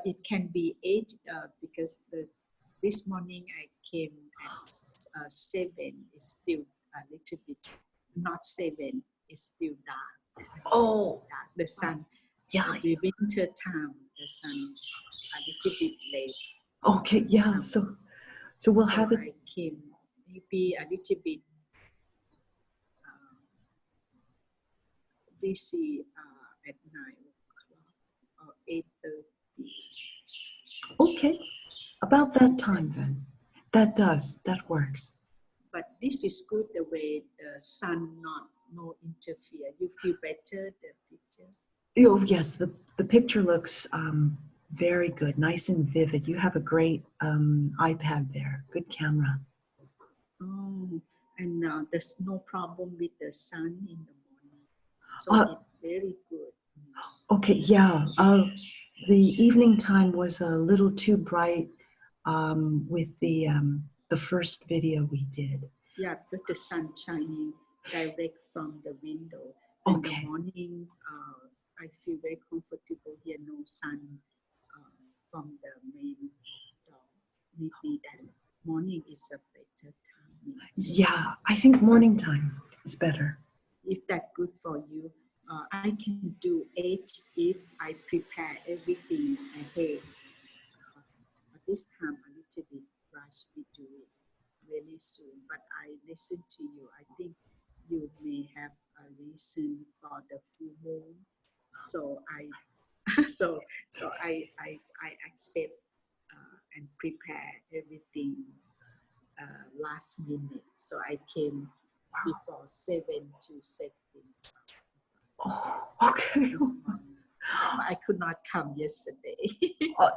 It can be 8 because this morning I came at 7. It's still a little bit, not 7. It's still dark. Oh, dark. The sun. yeah. The winter time, the sun a little bit late. Okay, yeah. So we'll have it. I came maybe a little bit busy at 9 o'clock or 8:30. Okay, about that time then. That works. But this is good the way the sun no interfere. You feel better the picture. Oh yes, the picture looks very good, nice and vivid. You have a great iPad there. Good camera. Oh, and there's no problem with the sun in the morning. So it's very good. Okay, yeah. The evening time was a little too bright with the first video we did. Yeah, with the sun shining direct from the window. Okay. In the morning, I feel very comfortable here. No sun from the main door. Maybe that morning is a better time. Yeah, I think morning time is better. If that's good for you, I can do 8 if I prepare everything ahead. But this time a little bit rush. We do it really soon. But I listen to you. I think you may have a reason for the full moon. So I accept and prepare everything last minute. So I came before 7 to set things up. Oh, okay. I could not come yesterday.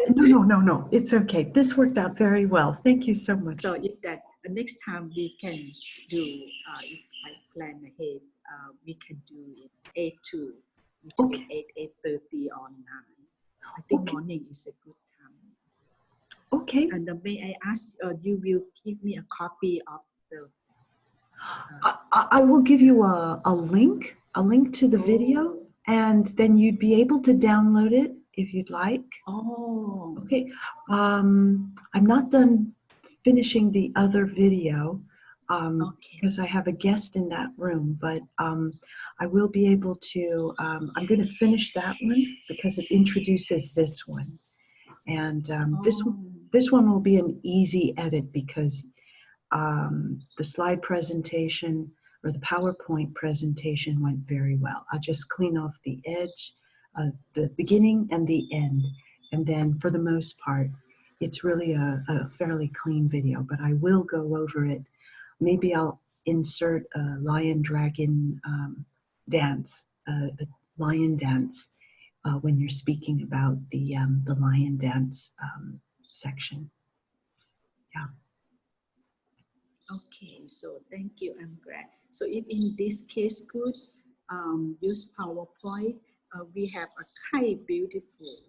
No. It's okay. This worked out very well. Thank you so much. So if that next time we can do, if I plan ahead, we can do it 8 to Okay. 8:30 or 9. I think Okay. morning is a good time. Okay. And may I ask, you will give me a copy of the... I will give you a link to the video, and then you'd be able to download it if you'd like. Oh. Okay. I'm not done finishing the other video because I have a guest in that room, but I will be able to, I'm going to finish that one because it introduces this one. And this one will be an easy edit because the slide presentation or the PowerPoint presentation went very well. I'll just clean off the edge, the beginning and the end. And then for the most part, it's really a fairly clean video, but I will go over it. Maybe I'll insert a lion dragon dance, a lion dance when you're speaking about the lion dance section. Yeah. Okay, so thank you, I'm glad. So if in this case could use PowerPoint, we have a Kite beautiful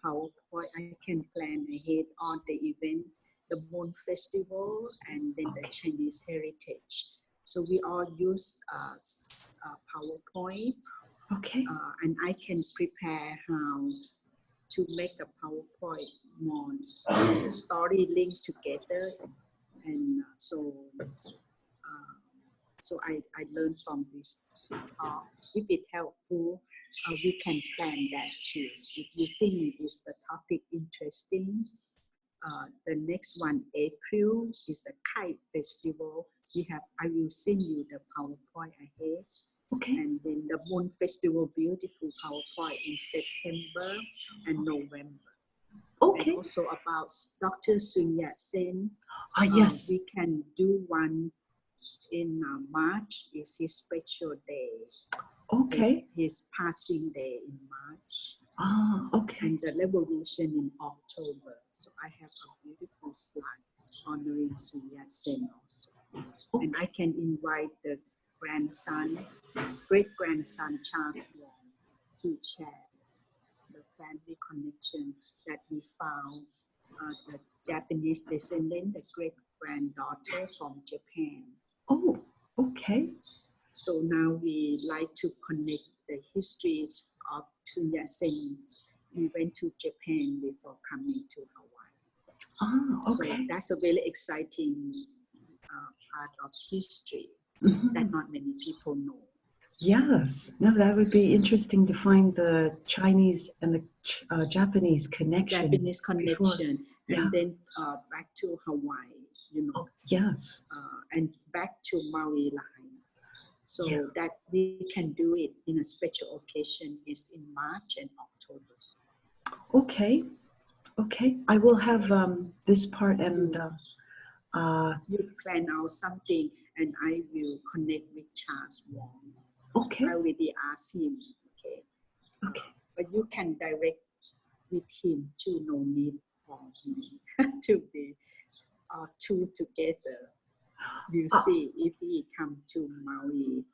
PowerPoint. I can plan ahead on the event, the Moon Festival, and then the Chinese Heritage. So we all use PowerPoint. Okay. And I can prepare how to make a PowerPoint more the story linked together. And so I learned from this talk. If it's helpful, we can plan that too. If you think is the topic interesting, the next one, April, is the Kite Festival. I will send you the PowerPoint ahead. Okay. And then the Moon Festival, beautiful PowerPoint in September and November. Okay. And also about Dr. Sun Yat-sen. Yes. We can do one in March. Is his special day. Okay. His passing day in March. Okay. And the revolution in October. So I have a beautiful slide honoring Sun Yat-sen also. Okay. And I can invite the grandson, great-grandson Charles Wong to share the family connection that we found, the Japanese descendant, the great-granddaughter from Japan. Oh, okay. So now we like to connect the history of Sun Yat-sen. We went to Japan before coming to Hawaii. Okay. So that's a very exciting part of history that not many people know. Yes. No, that would be interesting to find the Chinese and the Japanese connection. Japanese connection. Yeah. And then back to Hawaii, you know. Yes. And back to Maui, Lahaina. So that we can do it in a special occasion is in March and October. Okay. Okay. I will have this part and you plan out something and I will connect with Charles Wong. Okay. I already asked him. Okay. Okay. But you can direct with him too. No need for me to be two together. We'll see if he come to Maui.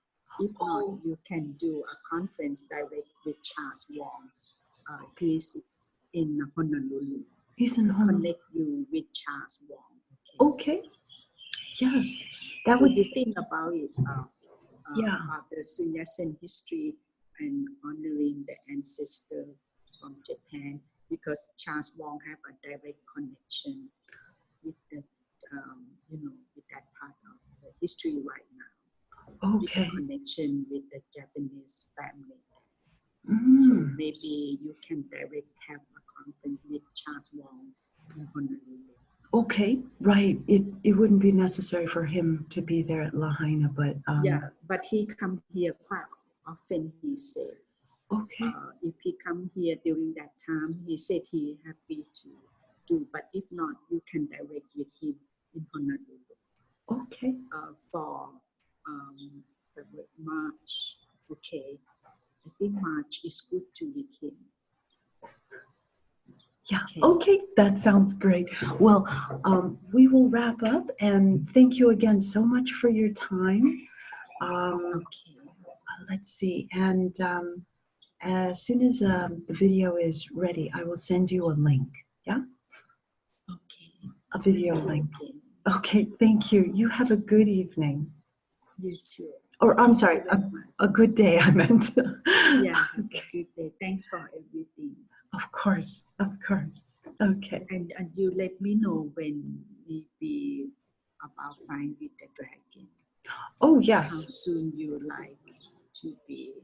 If not, you can do a conference direct with Charles Wong. He's in Honolulu. He's in Honolulu. Connect you with Charles Wong. Okay. Yes. That so would you think about it. Yeah. About the Sun Yat-sen history and honoring the ancestor from Japan, because Charles Wong have a direct connection with the, with that part of the history right now. Okay. With the connection with the Japanese family. So maybe you can direct have a conference with Charles Wong in Honolulu. Okay, right. It wouldn't be necessary for him to be there at Lahaina, but but he come here quite often. He said, okay. If he come here during that time, he said he happy to do. But if not, you can direct with him in Honolulu. Okay. For March, okay. I think March is good to meet him. Yeah, okay, that sounds great. Well, we will wrap up and thank you again so much for your time. let's see. And as soon as the video is ready, I will send you a link. Yeah? Okay. A video link. Okay. Okay, thank you. You have a good evening. You too. Or I'm sorry, Thank you very much. a good day, I meant. Yeah, have a good day. Thanks for everything. Of course, of course. Okay. And you let me know when we be about Flying with the Dragon. Oh, How yes. soon you like to be?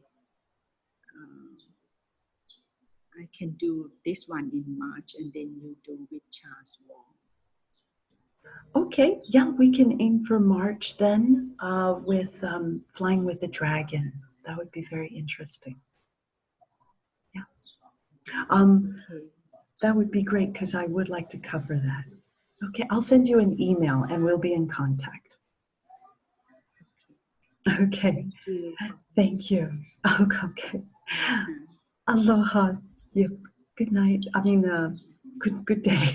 I can do this one in March, and then you do with Charles Wong. Okay, yeah, we can aim for March then with Flying with the Dragon. That would be very interesting. Yeah. Okay. That would be great because I would like to cover that. Okay, I'll send you an email and we'll be in contact. Okay. Thank you. Thank you. Okay. Aloha. Yep. Good night. I mean, good day.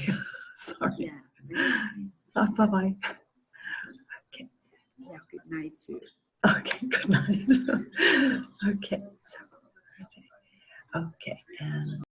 Sorry. Yeah. Bye-bye. Okay. Yeah. Good night too. Okay. Good night. Okay. So, okay. And